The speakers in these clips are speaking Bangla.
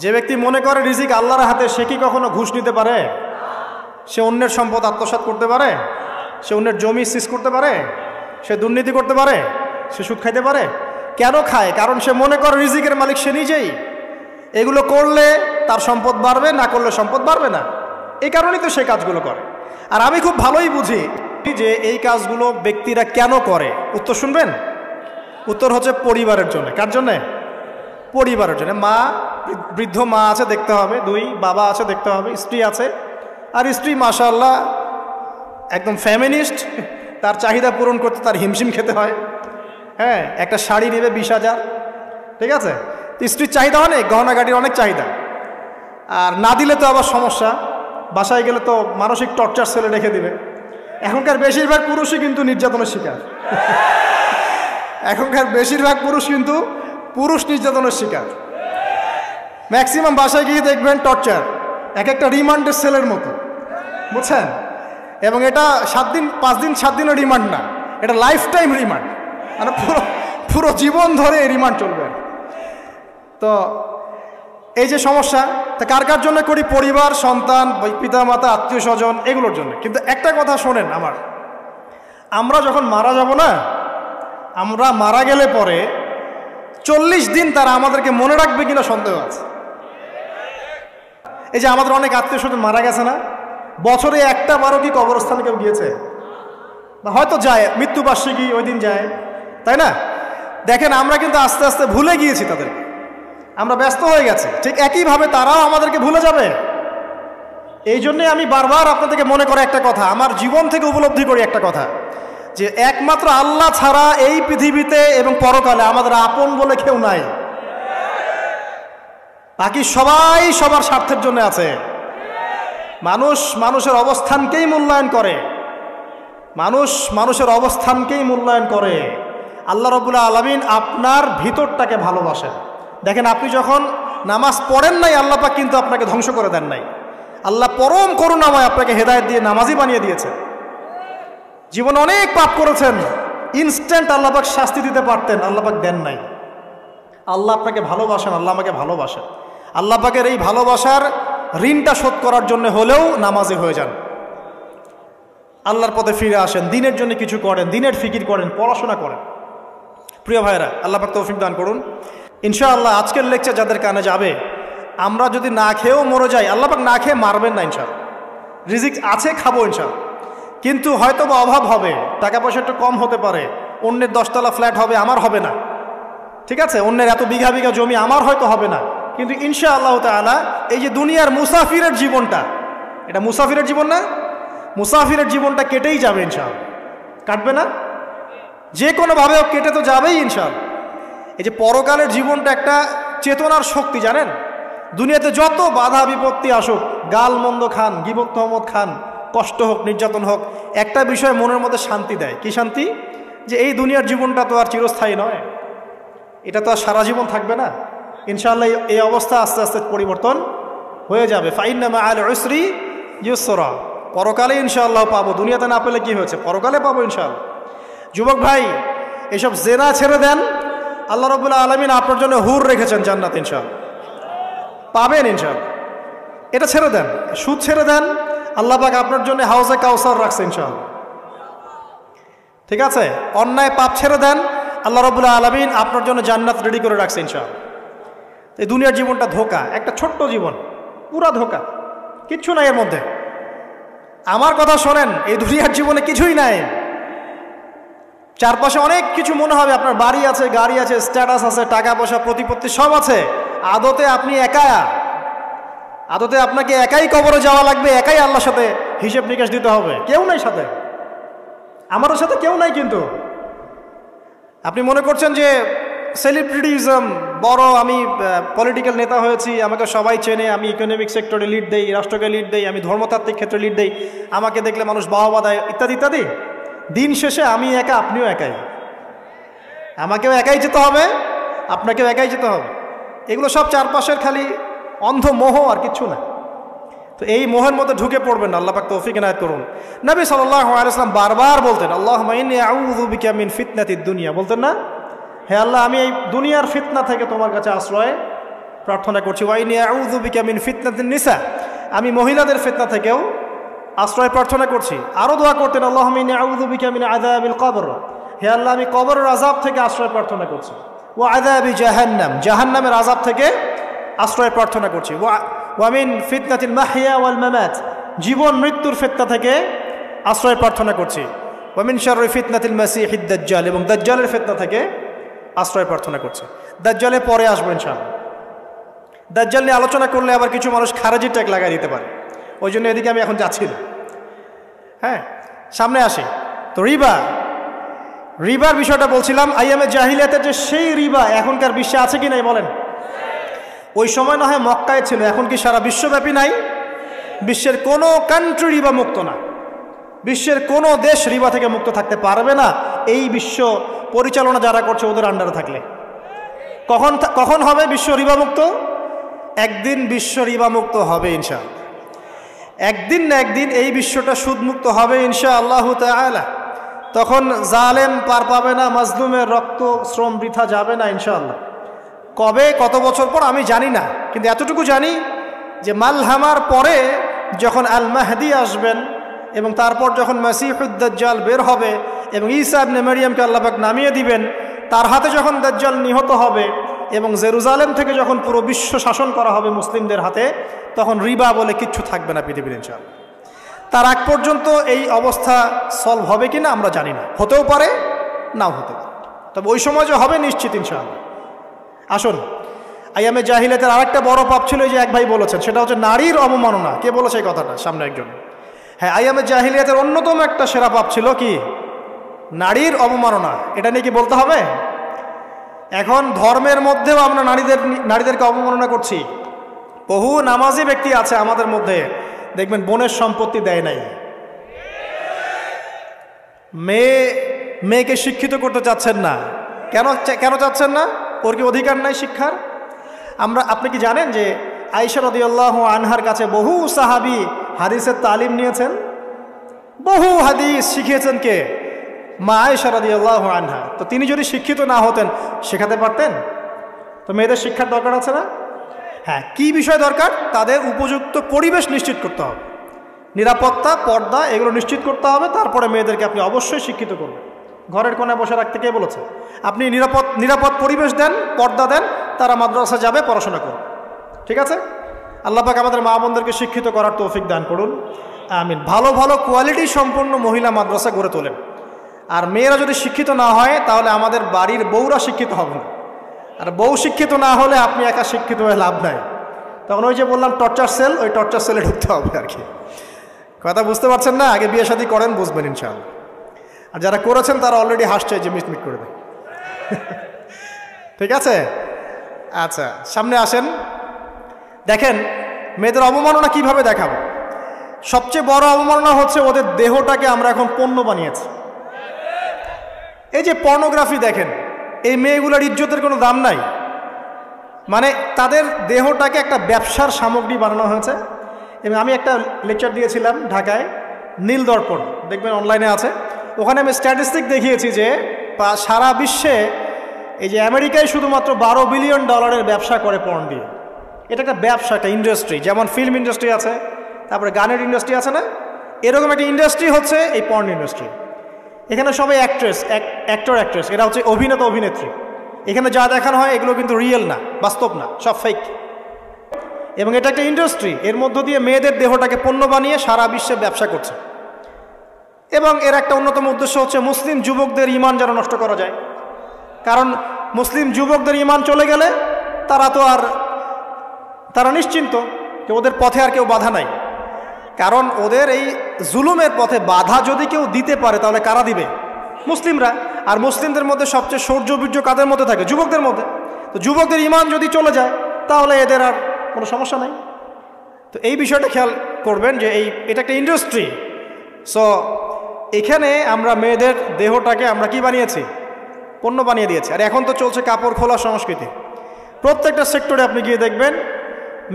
যে ব্যক্তি মনে করে রিজিক আল্লাহর হাতে, সে কি কখনো ঘুষ নিতে পারে? সে অন্যের সম্পদ আত্মসাৎ করতে পারে? সে অন্যের জমি সিজ করতে পারে? সে দুর্নীতি করতে পারে? সে সুদ খাইতে পারে? কেন খায়? কারণ সে মনে করে রিজিকের মালিক সে নিজেই। এগুলো করলে তার সম্পদ বাড়বে, না করলে সম্পদ বাড়বে না। এই কারণেই তো সে কাজগুলো করে। আর আমি খুব ভালোই বুঝি যে এই কাজগুলো ব্যক্তিরা কেন করে। উত্তর শুনবেন? উত্তর হচ্ছে পরিবারের জন্য। কার জন্যে? পরিবারের জন্য। মা, বৃদ্ধ মা আছে দেখতে হবে, 2 বাবা আছে দেখতে হবে, স্ত্রী আছে। আর স্ত্রী মাশাআল্লাহ একদম ফ্যামিনিস্ট, তার চাহিদা পূরণ করতে তার হিমশিম খেতে হয়। হ্যাঁ, একটা শাড়ি নেবে 20,000, ঠিক আছে? স্ত্রীর চাহিদা অনেক, গহনাগাটির অনেক চাহিদা। আর না দিলে তো আবার সমস্যা, বাসায় গেলে তো মানসিক টর্চার সেলে রেখে দিবে। এখনকার বেশিরভাগ পুরুষই কিন্তু নির্যাতনের শিকার। এখনকার বেশিরভাগ পুরুষ কিন্তু নির্যাতনের শিকার। ম্যাক্সিমাম বাসায় গিয়ে দেখবেন টর্চার, এক একটা রিমান্ডের সেলের মতো, বুঝছেন? এবং এটা 7 দিন 5 দিন 7 দিনের রিমান্ড না, এটা লাইফ টাইম রিমান্ড, মানে পুরো জীবন ধরে এই রিমান্ড চলবে। তো এই যে সমস্যা, তা কার কার জন্য করি? পরিবার, সন্তান, পিতা মাতা, আত্মীয় স্বজন, এগুলোর জন্য। কিন্তু একটা কথা শোনেন আমার, আমরা যখন মারা যাব না, আমরা মারা গেলে পরে 40 দিন তারা আমাদেরকে মনে রাখবে কিনা সন্দেহ আছে। এই যে আমাদের অনেক আত্মীয় স্বজন মারা গেছে না, বছরে একটা বারও কি কবরস্থানে কেউ গিয়েছে? বা হয়তো যায়, মৃত্যুবার্ষিকী ওই দিন যায়, তাই না? দেখেন আমরা কিন্তু আস্তে আস্তে ভুলে গিয়েছি তাদেরকে, আমরা ব্যস্ত হয়ে গেছি। ঠিক একইভাবে তারাও আমাদেরকে ভুলে যাবে। এই জন্যে আমি বারবার আপনাদেরকে মনে করে একটা কথা, আমার জীবন থেকে উপলব্ধি করি একটা কথা, যে একমাত্র আল্লাহ ছাড়া এই পৃথিবীতে এবং পরকালে আমাদের আপন বলে কেউ নাই। বাকি সবাই সবার স্বার্থের জন্য আছে। মানুষের অবস্থানকেই মূল্যায়ন করে, মানুষের অবস্থানকেই মূল্যায়ন করে। আল্লাহ রাব্বুল আলামিন আপনার ভিতরটাকে ভালোবাসেন। দেখেন, আপনি যখন নামাজ পড়েন নাই, আল্লাহ পাক কিন্তু আপনাকে ধ্বংস করে দেন নাই। আল্লাহ পরম করুণাময় আপনাকে হেদায়েত দিয়ে নামাজি বানিয়ে দিয়েছে। জীবনে অনেক পাপ করেছেন, ইনস্ট্যান্ট আল্লাহ পাক শাস্তি দিতে পারতেন, আল্লাহ পাক দেন নাই। আল্লাহ আপনাকে ভালোবাসেন, আল্লাহ আমাকে ভালোবাসেন। আল্লাহ পাকের এই ভালোবাসার ঋণটা শোধ করার জন্য হলেও নামাজি হয়ে যান, আল্লাহর পথে ফিরে আসেন, দিনের জন্য কিছু করেন, দিনের ফিকির করেন, পড়াশোনা করেন। প্রিয় ভাইরা, আল্লাহ পাক তৌফিক দান করুন। ইনশাআল্লাহ আজকের লেকচার যাদের কানে যাবে, আমরা যদি না খেয়েও মরে যাই, আল্লাহ পাক না খেয়ে মারবেন না ইনশাআল্লাহ। রিজিক আছে, খাবো ইনশাআল্লাহ। কিন্তু হয়তো বা অভাব হবে, টাকা পয়সা একটু কম হতে পারে, অন্যের 10 তলা ফ্ল্যাট হবে, আমার হবে না, ঠিক আছে? অন্যের এত বিঘা বিঘা জমি আমার হয়তো হবে না। কিন্তু ইনশাআল্লাহ তাআলা এই যে দুনিয়ার মুসাফিরের জীবনটা, এটা মুসাফিরের জীবন না? মুসাফিরের জীবনটা কেটেই যাবে ইনশাআল্লাহ। কাটবে না? যে কোনোভাবেও কেটে তো যাবেই ইনশাআল্লাহ। এই যে পরকালের জীবনটা একটা চেতনার শক্তি, জানেন? দুনিয়াতে যত বাধা বিপত্তি আসুক, গাল মন্দ খান, গীবত তহমত খান, কষ্ট হোক, নির্যাতন হোক, একটা বিষয় মনের মধ্যে শান্তি দেয়। কি শান্তি? যে এই দুনিয়ার জীবনটা তো আর চিরস্থায়ী নয়, এটা তো আর সারা জীবন থাকবে না। ইনশাআল্লাহ এই অবস্থা আস্তে আস্তে পরিবর্তন হয়ে যাবে। ফাইন্না মাআল উসরি ইউসরা, পরকালে ইনশাআল্লাহ পাবো। দুনিয়াতে না পেলে কি হয়েছে, পরকালে পাবো ইনশাআল্লাহ। যুবক ভাই, এসব জেনা ছেড়ে দেন, আল্লাহ রাব্বুল আলামিন আপনার জন্য হুর রেখেছেন জান্নাত, ইনশাআল্লাহ পাবেন ইনশাআল্লাহ। এটা ছেড়ে দেন, সুদ ছেড়ে দেন, আল্লাহ পাক আপনার জন্য হাউজে কাউসার রাখছে ইনশাআল্লাহ, ঠিক আছে? অন্যায় পাপ ছেড়ে দেন, আল্লাহ রাব্বুল আলামিন আপনার জন্য জান্নাত রেডি করে রাখছে ইনশাআল্লাহ। এই দুনিয়ার জীবনটা ধোঁকা, একটা ছোট্ট জীবন, পুরা ধোঁকা, কিচ্ছু নাই এর মধ্যে। আমার কথা শোনেন, এই দুনিয়ার জীবনে কিছুই নাই। চারপাশে অনেক কিছু মনে হবে, আপনার বাড়ি আছে, গাড়ি আছে, স্ট্যাটাস আছে, টাকা পয়সা, প্রতিপত্তি সব আছে। আদতে আপনি একা, আদতে আপনাকে একাই কবরে যাওয়া লাগবে, একাই আল্লাহর সাথে হিসেব নিকাশ দিতে হবে। কেউ নাই সাথে, আমারও সাথে কেউ নাই। কিন্তু আপনি মনে করছেন যে সেলিব্রিটিজম, বড় আমি পলিটিক্যাল নেতা হয়েছি, আমাকে সবাই চেনে, আমি ইকোনমিক সেক্টরে লিড দেই, রাষ্ট্রকে লিড দেই, আমি ধর্মতাত্ত্বিক ক্ষেত্রে লিড দেই, আমাকে দেখলে মানুষ বাহবা দেয়, ইত্যাদি ইত্যাদি। দিন শেষে আমি একা, আপনিও একাই, আমাকেও একাই যেতে হবে, আপনাকেও একাই যেতে হবে। এগুলো সব চারপাশের খালি অন্ধ মোহ, আর কিচ্ছু না। তো এই মোহের মধ্যে ঢুকে পড়বেন না, আল্লাহ পাক তৌফিক ইনায়াত করুন। নবী সাল্লাল্লাহু আলাইহি ওয়াসাল্লাম বারবার বলতেন, আল্লাহুম্মা ইন্নী আউযু বিকা মিন ফিতনাতিদ দুনিয়া, বলতেন না? হে আল্লাহ, আমি এই দুনিয়ার ফিতনা থেকে তোমার কাছে আশ্রয় প্রার্থনা করছি। ওয়া ইন্নী আউযু বিকা মিন ফিতনাতিন নিসা, আমি মহিলাদের ফিতনা থেকেও আশ্রয় প্রার্থনা করছি। আরও দোয়া করতেন, আল্লাহুম্মা ইন্নী আউযু বিকা মিন আযাবিল কবর, হে আল্লাহ আমি কবরের আযাব থেকে আশ্রয় প্রার্থনা করছি। ওয়া আযাবি জাহান্নাম, জাহান্নামের আযাব থেকে আশ্রয় প্রার্থনা করছি। ওয়া মিন ফিতনাতিল মাহইয়া ওয়াল মামাত, জীবন মৃত্যুর ফিতনা থেকে আশ্রয় প্রার্থনা করছি। ওয়া মিন শাররি ফিতনাতিল মাসীহিদ দাজ্জাল, এবং দাজ্জালের ফিতনা থেকে আশ্রয় প্রার্থনা করছি। দাজ্জালে পরে আসবো ইনশাআল্লাহ। দাজ্জাল নিয়ে আলোচনা করলে আবার কিছু মানুষ খারাজি ট্যাগ লাগাই দিতে পারে, ওই জন্য এদিকে আমি এখন যাচ্ছি না। হ্যাঁ, সামনে আসি। তো রিবার বিষয়টা বলছিলাম। আইয়ামে জাহিলিয়াতের যে সেই রিবা এখনকার বিশ্বে আছে কি নাই বলেন? ওই সময় না হয় মক্কায় ছিল, এখন কি সারা বিশ্বব্যাপী নাই? বিশ্বের কোনো কান্ট্রি রিবা মুক্ত না, বিশ্বের কোনো দেশ রিবা থেকে মুক্ত থাকতে পারবে না, এই বিশ্ব পরিচালনা যারা করছে ওদের আন্ডারে থাকলে। কখন হবে বিশ্ব রিবা মুক্ত? একদিন বিশ্ব রিবা মুক্ত হবে ইনশাআল্লাহ। একদিন না একদিন এই বিশ্বটা সুদমুক্ত হবে ইনশাআল্লাহু তাআলা। তখন জালেম পার পাবে না, মাজলুমের রক্ত শ্রম বৃথা যাবে না ইনশাআল্লাহ। কবে, কত বছর পর আমি জানি না, কিন্তু এতটুকু জানি যে মালহামার পরে যখন আল মাহদি আসবেন এবং তারপর যখন মাসীহুদ দাজ্জাল বের হবে এবং ঈসা ইবনে মারইয়ামকে আল্লাহ পাক নামিয়ে দিবেন, তার হাতে যখন দাজ্জাল নিহত হবে এবং জেরুজালেম থেকে যখন পুরো বিশ্ব শাসন করা হবে মুসলিমদের হাতে, তখন রিবা বলে কিচ্ছু থাকবে না পৃথিবীর ইনশাআল্লাহ। তার আগ পর্যন্ত এই অবস্থা সলভ হবে কিনা আমরা জানি না, হতেও পারে নাও হতে পারে, তবে ওই সময় যে হবে নিশ্চিত ইনশাআল্লাহ। আসুন, আইয়ামে জাহিলিয়াতের আরেকটা বড় পাপ ছিল, এই যে এক ভাই বলেছেন, সেটা হচ্ছে নারীর অবমাননা। কে বলেছে এই কথাটা? সামনে একজন। হ্যাঁ, আইয়ামে জাহিলিয়াতের অন্যতম একটা সেরা পাপ ছিল কি? নারীর অবমাননা। এটা নিয়ে কি বলতে হবে? এখন ধর্মের মধ্যেও আমরা নারীদেরকে অবমাননা করছি। বহু নামাজি ব্যক্তি আছে আমাদের মধ্যে, দেখবেন বোনের সম্পত্তি দেয় নাই। মেয়েকে শিক্ষিত করতে চাচ্ছেন না। কেন চাচ্ছেন না? ওর কি অধিকার নাই শিক্ষার? আপনি কি জানেন যে আয়েশা রাদিয়াল্লাহু আনহার কাছে বহু সাহাবী হাদিসের তালিম নিয়েছেন, বহু হাদিস শিখিয়েছেন কে? মা আয়েশা রাদিয়াল্লাহু আনহা। তো তিনি যদি শিক্ষিত না হতেন শেখাতে পারতেন? তো মেয়েদের শিক্ষার দরকার আছে না? হ্যাঁ, কি বিষয় দরকার? তাদের উপযুক্ত পরিবেশ নিশ্চিত করতে হবে, নিরাপত্তা, পর্দা এগুলো নিশ্চিত করতে হবে। তারপরে মেয়েদেরকে আপনি অবশ্যই শিক্ষিত করবেন। ঘরের কোণে বসে রাখতে কে বলেছে? আপনি নিরাপদ পরিবেশ দেন, পর্দা দেন, তারা মাদ্রাসা যাবে, পড়াশোনা করবে। ঠিক আছে? আল্লাহ পাক আমাদের মা বোনদেরকে শিক্ষিত করার তৌফিক দান করুন, আমিন। ভালো ভালো কোয়ালিটি সম্পন্ন মহিলা মাদ্রাসা গড়ে তোলেন। আর মেয়েরা যদি শিক্ষিত না হয় তাহলে আমাদের বাড়ির বউরা শিক্ষিত হবে না। আর বউ শিক্ষিত না হলে আপনি একা শিক্ষিত হয়ে লাভ নাই। তখন ওই যে বললাম টর্চার সেল, ওই টর্চার সেলে ঢুকতে হবে আর কি। কথা বুঝতে পারছেন না? আগে বিয়ে শাদী করেন, বুঝবেন ইনশাআল্লাহ। আর যারা করেছেন তারা অলরেডি হাসছে যে মিটমিট করে দেয়। ঠিক আছে? আচ্ছা, সামনে আসেন। দেখেন মেয়েদের অবমাননা কিভাবে দেখাবো। সবচেয়ে বড় অবমাননা হচ্ছে ওদের দেহটাকে আমরা এখন পণ্য বানিয়েছি। এই যে পর্নোগ্রাফি দেখেন, এই মেয়েগুলোর ইজ্জতের কোনো দাম নাই। মানে তাদের দেহটাকে একটা ব্যবসার সামগ্রী বানানো হয়েছে। এবং আমি একটা লেকচার দিয়েছিলাম ঢাকায়, নীল দর্পণ, দেখবেন অনলাইনে আছে। ওখানে আমি স্ট্যাটিস্টিক দেখিয়েছি যে সারা বিশ্বে এই যে আমেরিকায় শুধুমাত্র $12 বিলিয়ন ব্যবসা করে পর্ন দিয়ে। এটা একটা ব্যবসা, একটা ইন্ডাস্ট্রি। যেমন ফিল্ম ইন্ডাস্ট্রি আছে, তারপরে গানের ইন্ডাস্ট্রি আছে না, এরকম একটা ইন্ডাস্ট্রি হচ্ছে এই পর্ন ইন্ডাস্ট্রি। এখানে সবাই অ্যাক্টর অ্যাক্ট্রেস, এরা হচ্ছে অভিনেতা অভিনেত্রী। এখানে যা দেখানো হয় এগুলো কিন্তু রিয়েল না, বাস্তব না, সব ফেক। এবং এটা একটা ইন্ডাস্ট্রি, এর মধ্য দিয়ে মেয়েদের দেহটাকে পণ্য বানিয়ে সারা বিশ্বে ব্যবসা করছে। এবং এর একটা অন্যতম উদ্দেশ্য হচ্ছে মুসলিম যুবকদের ঈমান যেন নষ্ট করা যায়। কারণ মুসলিম যুবকদের ঈমান চলে গেলে তারা নিশ্চিন্ত যে ওদের পথে আর কেউ বাধা নাই। কারণ ওদের এই জুলুমের পথে বাধা যদি কেউ দিতে পারে তাহলে কারা দিবে? মুসলিমরা। আর মুসলিমদের মধ্যে সবচেয়ে শৌর্য বীর্য কাদের মধ্যে থাকে? যুবকদের মধ্যে। তো যুবকদের ঈমান যদি চলে যায় তাহলে এদের আর কোনো সমস্যা নাই। তো এই বিষয়টা খেয়াল করবেন যে এটা একটা ইন্ডাস্ট্রি। সো এখানে আমরা মেয়েদের দেহটাকে আমরা কি বানিয়েছি? পণ্য বানিয়ে দিয়েছি। আর এখন তো চলছে কাপড় খোলা সংস্কৃতি। প্রত্যেকটা সেক্টরে আপনি গিয়ে দেখবেন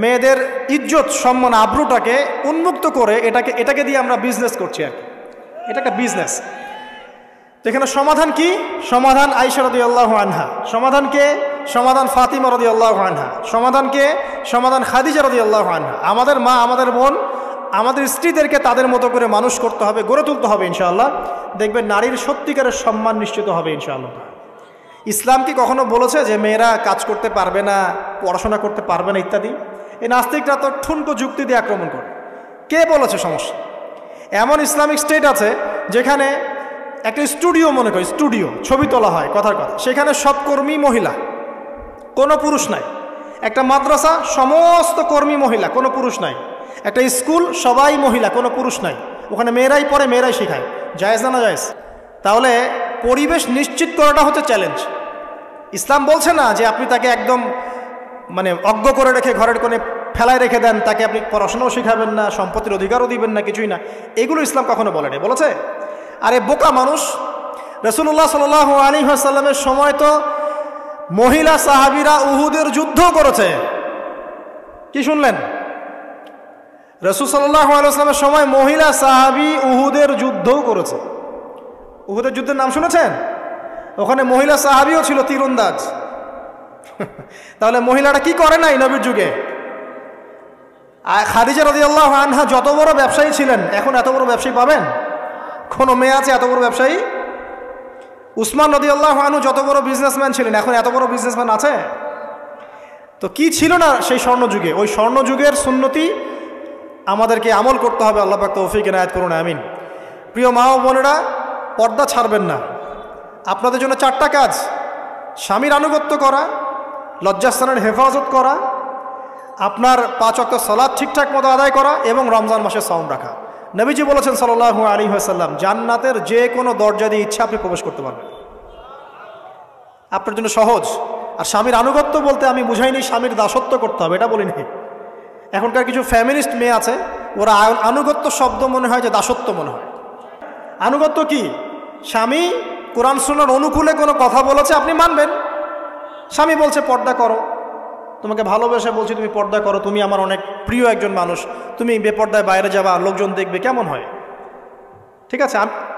মেয়েদের ইজ্জত, সম্মান, আব্রুটাকে উন্মুক্ত করে এটাকে দিয়ে আমরা বিজনেস করছি আর কি। এটা একটা বিজনেস। এখানে সমাধান কি? সমাধান আয়েশা রাদিয়াল্লাহু আনহা। সমাধান কে? সমাধান ফাতিমা রাদিয়াল্লাহু আনহা। সমাধান কে? সমাধান খাদিজা রাদিয়াল্লাহু আনহা। আমাদের মা, আমাদের বোন, আমাদের স্ত্রীদেরকে তাদের মতো করে মানুষ করতে হবে, গড়ে তুলতে হবে ইনশাআল্লাহ। দেখবেন নারীর সত্যিকারের সম্মান নিশ্চিত হবে ইনশাআল্লাহ। ইসলাম কি কখনো বলেছে যে মেয়েরা কাজ করতে পারবে না, পড়াশোনা করতে পারবে না ইত্যাদি? এই নাস্তিকরা তো ঠুনকো যুক্তি দিয়ে আক্রমণ করে। কে বলেছে? সমস্যা এমন ইসলামিক স্টেট আছে যেখানে একটা স্টুডিও, মনে করি স্টুডিও, ছবি তোলা হয়, কথার কথা, সেখানে সব কর্মী মহিলা, কোনো পুরুষ নাই। একটা মাদ্রাসা, সমস্ত কর্মী মহিলা, কোনো পুরুষ নাই। একটা স্কুল, সবাই মহিলা, কোনো পুরুষ নাই। ওখানে মেয়েরাই পড়ে, মেয়েরাই শেখায়। জায়েজ না? না জায়েজ? তাহলে পরিবেশ নিশ্চিত করাটা হচ্ছে চ্যালেঞ্জ। ইসলাম বলছে না যে আপনি তাকে একদম মানে অজ্ঞ করে রেখে ঘরের কোণে ফেলায় রেখে দেন, তাকে আপনি পড়াশোনাও শেখাবেন না, সম্পত্তির অধিকারও দিবেন না, কিছুই না। এগুলো ইসলাম কখনো বলেনি। বলেছে? আরে বোকা মানুষ, রাসূলুল্লাহ সাল্লাল্লাহু আলাইহি ওয়াসাল্লামের সময় তো মহিলা সাহাবীরা উহুদের যুদ্ধ করেছে। কি শুনলেন? রাসূল সাল্লাল্লাহু আলাইহি ওয়াসাল্লামের সময় মহিলা সাহাবী উহুদের যুদ্ধও করেছে। উহুদের যুদ্ধের নাম শুনেছেন? ওখানে মহিলা সাহাবীও ছিল তীরন্দাজ। তাহলে মহিলারা কি করে নাই নবীর যুগে? খাদিজা রাদিয়াল্লাহু আনহা যত বড় ব্যবসায়ী ছিলেন, এখন এত বড় ব্যবসায়ী পাবেন? কোনো মেয়ে আছে এত বড় ব্যবসায়ী? উসমান রাদিয়াল্লাহু আনহু যত বড় বিজনেসম্যান ছিলেন, এখন এত বড় বিজনেসম্যান আছে? তো কি ছিল না সেই স্বর্ণযুগে? ওই স্বর্ণযুগের সুন্নতি আমাদেরকে আমল করতে হবে। আল্লাহ পাক তৌফিক এনায়েত করুন, আমিন। প্রিয় মা ও বোনেরা, পর্দা ছাড়বেন না। আপনাদের জন্য 4টা কাজ: স্বামীর আনুগত্য করা, লজ্জাস্থানের হেফাজত করা, আপনার 5 ওয়াক্ত সালাত ঠিকঠাক মতো আদায় করা এবং রমজান মাসে সাওম রাখা। নবীজি বলেছেন সাল্লাল্লাহু আলাইহি ওয়াসাল্লাম, জান্নাতের যে কোনো দরজা দিয়ে ইচ্ছা আপনি প্রবেশ করতে পারবেন। আপনার জন্য সহজ। আর স্বামীর আনুগত্য বলতে আমি বুঝাইনি স্বামীর দাসত্ব করতে হবে, এটা বলিনি। এখনকার কিছু ফ্যামিলিস্ট মেয়ে আছে, ওরা আনুগত্য শব্দ মনে হয় যে দাসত্ব মনে হয়। আনুগত্য কি? স্বামী কোরআন সুন্নাহর অনুকূলে কোনো কথা বলেছে, আপনি মানবেন। স্বামী বলছে পর্দা করো, তোমাকে ভালোবেসে বলছি তুমি পর্দা করো, তুমি আমার অনেক প্রিয় একজন মানুষ, তুমি বেপর্দায় বাইরে যাবা, লোকজন দেখবে, কেমন হয়? ঠিক আছে,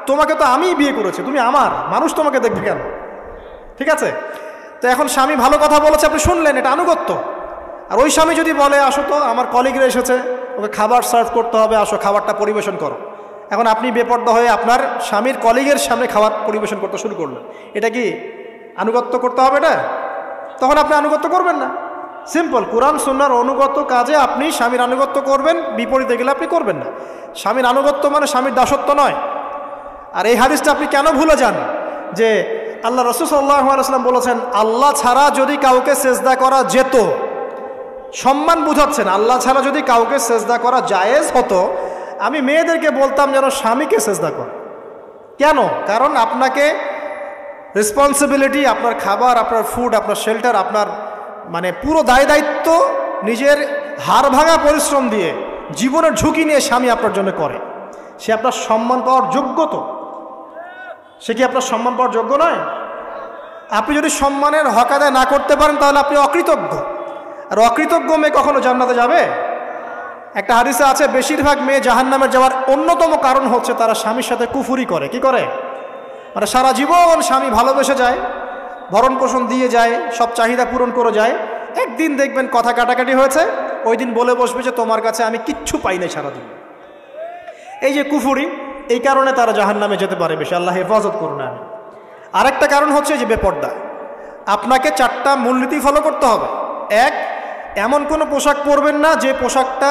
তোমাকে তো আমিই বিয়ে করেছি, তুমি আমার মানুষ, তোমাকে দেখবে কেন? ঠিক আছে, তো এখন স্বামী ভালো কথা বলেছে, আপনি শুনলেন, এটা আনুগত্য। আর ওই স্বামী যদি বলে আসো তো আমার কলিগরা এসেছে, ওকে খাবার সার্ভ করতে হবে, আসো খাবারটা পরিবেশন করো, এখন আপনি বেপর্দা হয়ে আপনার স্বামীর কলিগের সামনে খাবার পরিবেশন করতে শুরু করলেন, এটা কি আনুগত্য করতে হবে? এটা তখন আপনি আনুগত্য করবেন না। সিম্পল, কোরআন সুন্নাহর অনুগত কাজে আপনি স্বামীর আনুগত্য করবেন, বিপরীতে গেলে আপনি করবেন না। স্বামীর আনুগত্য মানে স্বামীর দাসত্ব নয়। আর এই হাদিসটা আপনি কেন ভুলে যান যে আল্লাহ রাসূল সাল্লাল্লাহু আলাইহি ওয়াসাল্লাম বলেছেন, আল্লাহ ছাড়া যদি কাউকে সেজদা করা যেত, সম্মান বুঝাচ্ছেন, আল্লাহ ছাড়া যদি কাউকে সেজদা করা জায়েজ হতো, আমি মেয়েদেরকে বলতাম যেন স্বামীকে সেজদা করে। কেন? কারণ আপনাকে রেসপন্সিবিলিটি, আপনার খাবার, আপনার ফুড, আপনার শেল্টার, আপনার মানে পুরো দায় দায়িত্ব নিজের হাড় ভাঙা পরিশ্রম দিয়ে, জীবনের ঝুঁকি নিয়ে স্বামী আপনার জন্য করে। সে আপনার সম্মান পাওয়ার যোগ্য তো? সে কি আপনার সম্মান পাওয়ার যোগ্য নয়? আপনি যদি সম্মানের হক আদায় না করতে পারেন তাহলে আপনি অকৃতজ্ঞ। আর অকৃতজ্ঞ মেয়ে কখনো জান্নাতে যাবে? একটা হাদিসে আছে, বেশিরভাগ মেয়ে জাহান্নামে যাওয়ার অন্যতম কারণ হচ্ছে তারা স্বামীর সাথে কুফুরি করে। কি করে? মানে সারা জীবন স্বামী ভালোবেসে যায়, ভরণ পোষণ দিয়ে যায়, সব চাহিদা পূরণ করে যায়, একদিন দেখবেন কথা কাটাকাটি হয়েছে, ওই দিন বলে বসবে যে তোমার কাছে আমি কিচ্ছু পাই নাই সারাদিন। এই যে কুফুরি, এই কারণে তারা জাহান্নামে যেতে পারে বেশি। আল্লাহ হেফাজত করুন। আমি আরেকটা কারণ হচ্ছে যে বেপর্দা। আপনাকে 4টা মূলনীতি ফলো করতে হবে। 1, এমন কোনো পোশাক পরবেন না যে পোশাকটা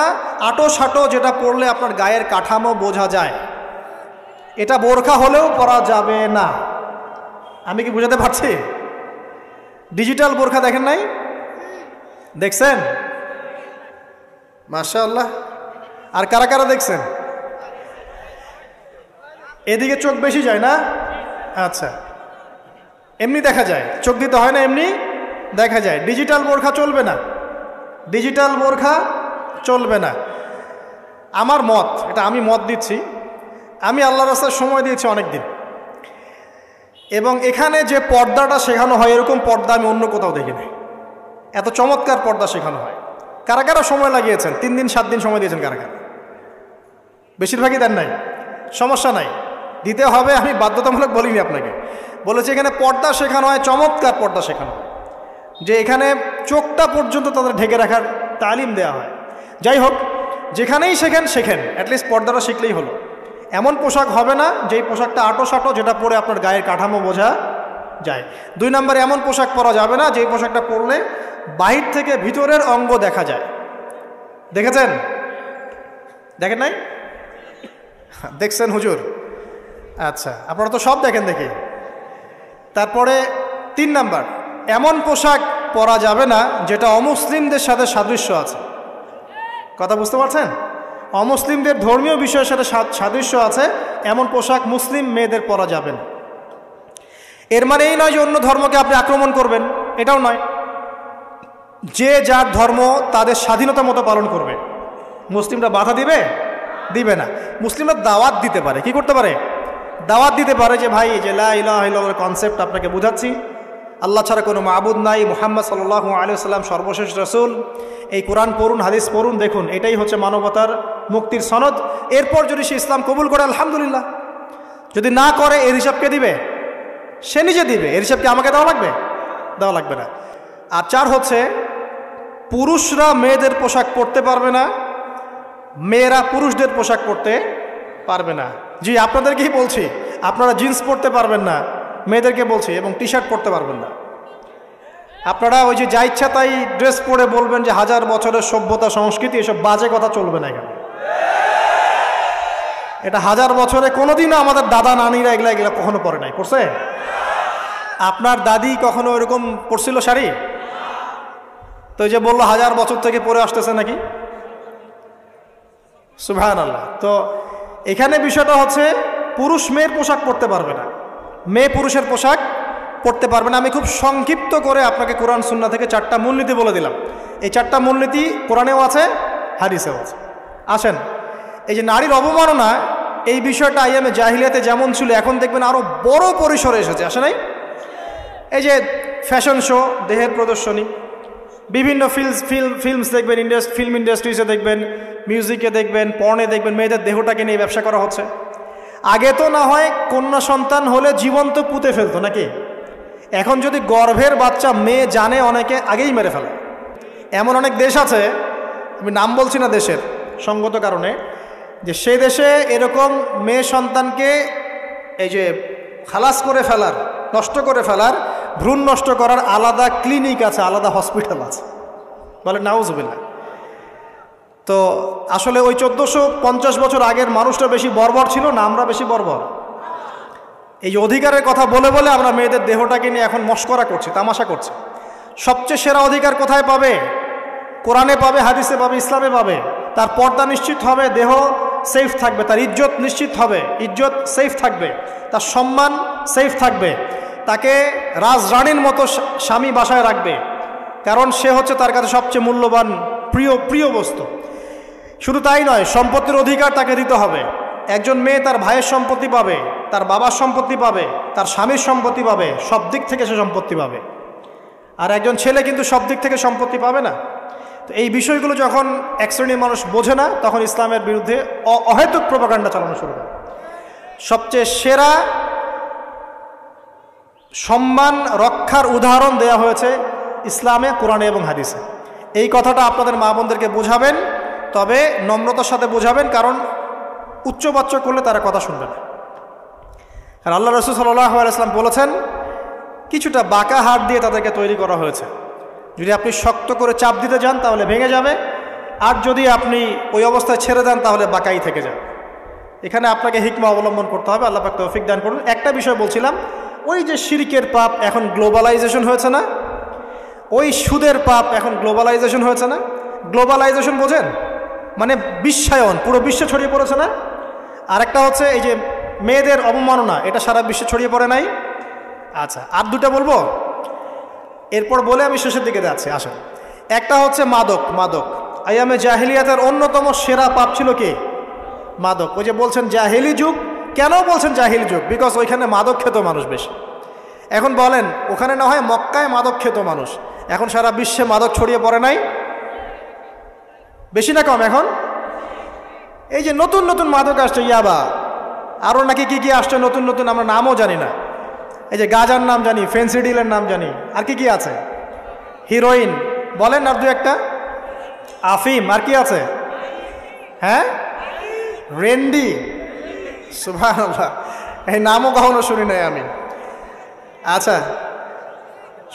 আটো সাটো, যেটা পরলে আপনার গায়ের কাঠামো বোঝা যায়। এটা বোরখা হলেও পরা যাবে না। আমি কি বুঝাতে পারছি? ডিজিটাল বোরখা দেখেন নাই? দেখছেন? মাশাআল্লাহ। আর কারা কারা দেখছেন? এদিকে চোখ বেশি যায় না? আচ্ছা, এমনি দেখা যায়, চোখ দিতে হয় না, এমনি দেখা যায়। ডিজিটাল বোরখা চলবে না, ডিজিটাল বোরখা চলবে না। আমার মত, এটা আমি মত দিচ্ছি, আমি আল্লাহর রাস্তায় সময় দিয়েছি অনেক দিন, এবং এখানে যে পর্দাটা শেখানো হয় এরকম পর্দা আমি অন্য কোথাও দেখিনি। এত চমৎকার পর্দা শেখানো হয়। কারা কারা সময় লাগিয়েছেন? 3 দিন 7 দিন সময় দিয়েছেন কারা কারা? বেশিরভাগই দেন নাই, সমস্যা নাই। দিতে হবে, আমি বাধ্যতামূলক বলিনি আপনাকে, বলেছি এখানে পর্দা শেখানো হয়, চমৎকার পর্দা শেখানো হয়, যে এখানে চোখটা পর্যন্ত তাদের ঢেকে রাখার তালিম দেওয়া হয়। যাই হোক, যেখানেই শেখেন অ্যাটলিস্ট পর্দাটা শিখলেই হলো। এমন পোশাক হবে না যেই পোশাকটা আটো যেটা পরে আপনার গায়ের কাঠামো বোঝা যায়। 2 নম্বরে এমন পোশাক পরা যাবে না যেই পোশাকটা পরলে বাহির থেকে ভিতরের অঙ্গ দেখা যায়। দেখেছেন? দেখেন নাই? দেখছেন হুজুর? আচ্ছা, আপনারা তো সব দেখেন দেখি। তারপরে 3 নাম্বার, এমন পোশাক পরা যাবে না যেটা অমুসলিমদের সাথে সাদৃশ্য আছে। কথা বুঝতে পারছেন? অমুসলিমদের ধর্মীয় বিষয়ের সাথে সাদৃশ্য আছে এমন পোশাক মুসলিম মেয়েদের পরা যাবে না। এর মানে এই নয় যে অন্য ধর্মকে আপনি আক্রমণ করবেন, এটাও নয়। যে যার ধর্ম তাদের স্বাধীনতা মতো পালন করবে। মুসলিমরা বাধা দিবে না। মুসলিমরা দাওয়াত দিতে পারে। কি করতে পারে? দাওয়াত দিতে পারে যে ভাই, যে লা ইলাহা ইল্লাল্লাহর কনসেপ্ট আপনাকে বুঝাচ্ছি, আল্লাহ ছাড়া কোনো মাবুদ নাই, মুহাম্মদ সাল্লাল্লাহু আলাইহি ওয়াসাল্লাম সর্বশেষ রাসূল, এই কোরআন পড়ুন, হাদিস পড়ুন, দেখুন এটাই হচ্ছে মানবতার মুক্তির সনদ। এরপর যদি সে ইসলাম কবুল করে আলহামদুলিল্লাহ, যদি না করে এর হিসাব কে দিবে? সে নিজে দিবে। এর হিসাব কি আমাকে দেওয়া লাগবে? দেওয়া লাগবে না। আর 4 হচ্ছে, পুরুষরা মেয়েদের পোশাক পরতে পারবে না, মেয়েরা পুরুষদের পোশাক পরতে পারবে না। জি, আপনাদেরকেই বলছি, আপনারা জিন্স পরতে পারবেন না, মেয়েদেরকে বলছি, এবং টি শার্ট পরতে পারবেন না। আপনারা ওই যে যা ইচ্ছা তাই ড্রেস পরে বলবেন যে 1000 বছরের সভ্যতা সংস্কৃতি, এসব বাজে কথা চলবে না এখানে। এটা 1000 বছরে কোনোদিনও আমাদের দাদা নানিরা এগুলা কখনো পরে নাই। পড়ছে? আপনার দাদি কখনো এরকম পরছিল শাড়ি? তো এই যে বললো 1000 বছর থেকে পরে আসতেছে নাকি? সুবহানাল্লাহ। তো এখানে বিষয়টা হচ্ছে, পুরুষ মেয়ের পোশাক পরতে পারবে না, মেয়ে পুরুষের পোশাক পড়তে পারবে না। আমি খুব সংক্ষিপ্ত করে আপনাকে কোরআন সুন্নাহ থেকে 4টা মূলনীতি বলে দিলাম। এই 4টা মূলনীতি কোরআনেও আছে, হাদিসেও আছে। আসেন, এই যে নারীর অবমাননা, এই বিষয়টা আইয়ামে জাহিলিয়াতে যেমন ছিল, এখন দেখবেন আরও বড় পরিসরে এসেছে। আসে নাই? এই যে ফ্যাশন শো, দেহের প্রদর্শনী, বিভিন্ন ফিল্মস দেখবেন, ফিল্ম ইন্ডাস্ট্রিজে দেখবেন, মিউজিকে দেখবেন, পর্নে দেখবেন, মেয়েদের দেহটাকে নিয়ে ব্যবসা করা হচ্ছে। আগে তো না হয় কন্যা সন্তান হলে জীবন্ত পুঁতে ফেলতো নাকি? এখন যদি গর্ভের বাচ্চা মেয়ে জানে, অনেকে আগেই মেরে ফেলে। এমন অনেক দেশ আছে, আমি নাম বলছি না দেশের সঙ্গত কারণে, যে সেই দেশে এরকম মেয়ে সন্তানকে এই যে খালাস করে ফেলার, নষ্ট করে ফেলার, ভ্রূণ নষ্ট করার আলাদা ক্লিনিক আছে, আলাদা হসপিটাল আছে। বলে নাউজুবিল্লাহ। তো আসলে ওই 1450 বছর আগের মানুষটা বেশি বর্বর ছিল না আমরা বেশি বর্বর? এই যে অধিকারের কথা বলে বলে আমরা মেয়েদের দেহটাকে নিয়ে এখন মস্করা করছি, তামাশা করছি। সবচেয়ে সেরা অধিকার কোথায় পাবে? কোরআনে পাবে, হাদিসে পাবে, ইসলামে পাবে। তার পর্দা নিশ্চিত হবে, দেহ সেফ থাকবে, তার ইজ্জত নিশ্চিত হবে, ইজ্জত সেফ থাকবে, তার সম্মান সেফ থাকবে, তাকে রাজরানীর মতো স্বামী বাসায় রাখবে, কারণ সে হচ্ছে তার কাছে সবচেয়ে মূল্যবান প্রিয় বস্তু। শুধু তাই নয়, সম্পত্তির অধিকার তাকে দিতে হবে। একজন মেয়ে তার ভাইয়ের সম্পত্তি পাবে, তার বাবার সম্পত্তি পাবে, তার স্বামীর সম্পত্তি পাবে, সব দিক থেকে সে সম্পত্তি পাবে। আর একজন ছেলে কিন্তু সব দিক থেকে সম্পত্তি পাবে না। তো এই বিষয়গুলো যখন এক শ্রেণীর মানুষ বোঝে না, তখন ইসলামের বিরুদ্ধে অহেতুক প্রোপাগান্ডা চালানো শুরু করে। সবচেয়ে সেরা সম্মান রক্ষার উদাহরণ দেয়া হয়েছে ইসলামে, কোরআনে এবং হাদিসে। এই কথাটা আপনাদের মা বোনদেরকে বোঝাবেন, তবে নম্রতার সাথে বোঝাবেন, কারণ উচ্চবাচ্য করলে তারা কথা শুনবে না। আর আল্লাহ রাসূল সাল্লাল্লাহু আলাইহি ওয়াসাল্লাম বলেছেন, কিছুটা বাঁকা হাড় দিয়ে তাদেরকে তৈরি করা হয়েছে। যদি আপনি শক্ত করে চাপ দিতে যান তাহলে ভেঙে যাবে, আর যদি আপনি ওই অবস্থায় ছেড়ে দেন তাহলে বাঁকাই থেকে যাবে। এখানে আপনাকে হিকমা অবলম্বন করতে হবে। আল্লাহ পাক তৌফিক দান করুন। একটা বিষয় বলছিলাম, ওই যে শিরকের পাপ এখন গ্লোবালাইজেশন হয়েছে না, ওই সুদের পাপ এখন গ্লোবালাইজেশন হয়েছে না। গ্লোবালাইজেশন বোঝেন? মানে বিশ্বায়ন, পুরো বিশ্বে ছড়িয়ে পড়েছে না। আর একটা হচ্ছে এই যে মেয়েদের অবমাননা, এটা সারা বিশ্বে ছড়িয়ে পড়ে নাই। আচ্ছা, আর দুটা বলবো, এরপর বলে আমি শেষের দিকে যাচ্ছি। আসেন, একটা হচ্ছে মাদক। আইয়ামে জাহিলিয়াতের অন্যতম সেরা পাপ ছিল কি? মাদক। ওই যে বলছেন জাহিলি যুগ, কেন বলছেন জাহিলি যুগ? বিকজ ওইখানে মাদক খেত মানুষ বেশি। এখন বলেন, ওখানে না হয় মক্কায় মাদক খেত মানুষ, এখন সারা বিশ্বে মাদক ছড়িয়ে পড়ে নাই? বেশি না কম? এখন এই যে নতুন নতুন মাদক আসছে, ইয়াবা, আরও নাকি কি কি আসছে নতুন নতুন, আমরা নামও জানি না। এই যে গাজার নাম জানি, ফেন্সিডিলের নাম জানি, আর কি কি আছে, হিরোইন বলেন আর দু একটা, আফিম, আর কি আছে, হ্যাঁ রেন্ডি, সুবহানাল্লাহ, এই নামও কখনো শুনি নাই আমি। আচ্ছা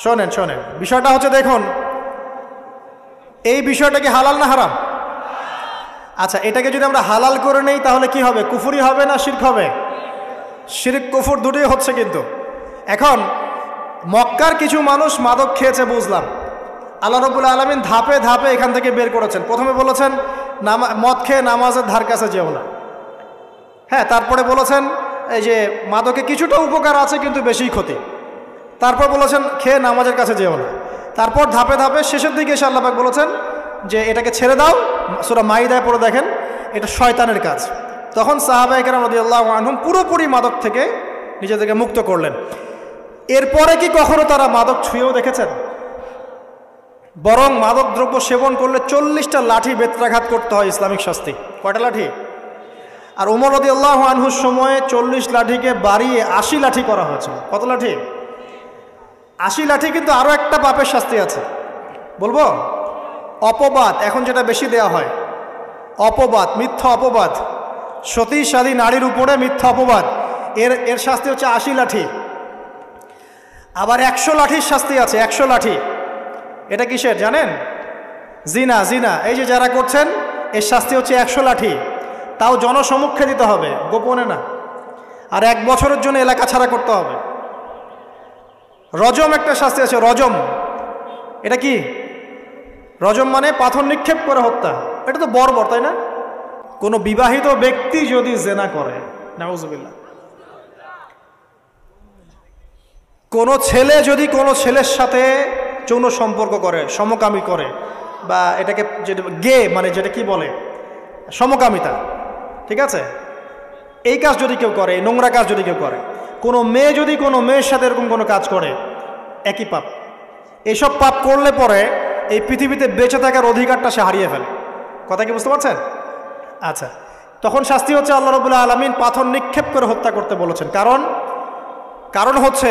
শোনেন শোনেন, বিষয়টা হচ্ছে দেখুন, এই বিষয়টা কি হালাল না হারাম? আচ্ছা, এটাকে যদি আমরা হালাল করে নেই তাহলে কি হবে, কুফরি হবে না শিরক হবে? শিরক কুফর দুটোই হচ্ছে। কিন্তু এখন মক্কার কিছু মানুষ মাদক খেয়েছে বুঝলাম, আল্লাহ রাব্বুল আলামিন ধাপে ধাপে এখান থেকে বের করেছেন। প্রথমে বলেছেন মদ খেয়ে নামাজের ধার কাছে যেও না, হ্যাঁ, তারপরে বলেছেন এই যে মাদকে কিছুটা উপকার আছে কিন্তু বেশি ক্ষতি, তারপর বলেছেন খেয়ে নামাজের কাছে যেও না, তারপর ধাপে ধাপে শেষের দিকে এসে আল্লাহ পাক বলেছেন যে এটাকে ছেড়ে দাও। সূরা মাইদায় পড়ে দেখেন, এটা শয়তানের কাজ। তখন সাহাবায়ে কেরাম রাদিয়াল্লাহু আনহুম পুরোপুরি মাদক থেকে নিজেদেরকে মুক্ত করলেন। এরপরে কি কখনো তারা মাদক ছুঁয়েও দেখেছেন? বরং মাদক দ্রব্য সেবন করলে 40টা লাঠি বেত্রাঘাত করতে হয়, ইসলামিক শাস্তি। কয়টা লাঠি? আর ওমর রাদিয়াল্লাহু আনহুর সময়ে 40 লাঠিকে বাড়িয়ে 80 লাঠি করা হয়েছে। কত লাঠি? 80 লাঠি। কিন্তু আরও একটা পাপের শাস্তি আছে, বলবো? অপবাদ, এখন যেটা বেশি দেয়া হয়, অপবাদ, মিথ্যা অপবাদ, সতীসাধী নারীর উপরে মিথ্যা অপবাদ, এর শাস্তি হচ্ছে 80 লাঠি। আবার 100 লাঠির শাস্তি আছে, 100 লাঠি। এটা কিসের জানেন? জিনা। জিনা, এই যে যারা করছেন, এর শাস্তি হচ্ছে 100 লাঠি, তাও জনসমক্ষে দিতে হবে, গোপনে না। আর 1 বছরের জন্য এলাকা ছাড়া করতে হবে। রজম একটা শাস্তি আছে, রজম। এটা কি? রজম মানে পাথর নিক্ষেপ করে হত্যা। এটা তো বর্বর, তাই না? কোনো বিবাহিত ব্যক্তি যদি জেনা করে, নাউজুবিল্লাহ, কোনো ছেলে যদি কোনো ছেলের সাথে যৌন সম্পর্ক করে, সমকামী করে, বা এটাকে যেটা গে মানে যেটা কি বলে, সমকামিতা, ঠিক আছে, এই কাজ যদি কেউ করে, নোংরা কাজ যদি কেউ করে, কোনো মেয়ে যদি কোনো মেয়ের সাথে এরকম কোনো কাজ করে, একই পাপ। এইসব পাপ করলে পরে এই পৃথিবীতে বেঁচে থাকার অধিকারটা সে হারিয়ে ফেলে। কথা কি বুঝতে পারছেন? আচ্ছা, তখন শাস্তি হচ্ছে আল্লাহ রাব্বুল আলামিন পাথর নিক্ষেপ করে হত্যা করতে বলেছেন। কারণ হচ্ছে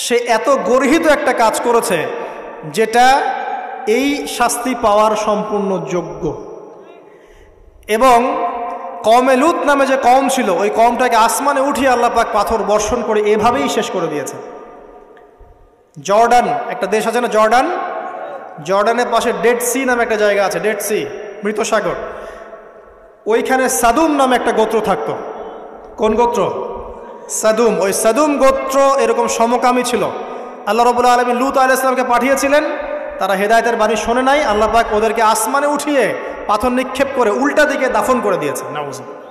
সে এত গর্হিত একটা কাজ করেছে যেটা এই শাস্তি পাওয়ার সম্পূর্ণ যোগ্য। এবং কওমে লূত নামে যে কওম ছিল, ওই কওমটাকে আসমানে উঠিয়ে আল্লাহ পাক পাথর বর্ষণ করে এভাবেই শেষ করে দিয়েছে। জর্ডান একটা দেশ আছে না, জর্ডান, জর্ডানের পাশে ডেড সি নামে একটা জায়গা আছে, ডেড সি, মৃত সাগর। ওইখানে সাদুম নামে একটা গোত্র থাকতো। কোন গোত্র? সাদুম। ওই সাদুম গোত্র এরকম সমকামী ছিল। আল্লাহ রাব্বুল আলামিন লূত আলাইহিস সালামকে পাঠিয়েছিলেন, তারা হেদায়েতের বাণী শোনে নাই। আল্লাহ পাক ওদেরকে আসমানে উঠিয়ে পাথর নিক্ষেপ করে উল্টা দিকে দাফন করে দিয়েছে। নাউজুবিল্লাহ।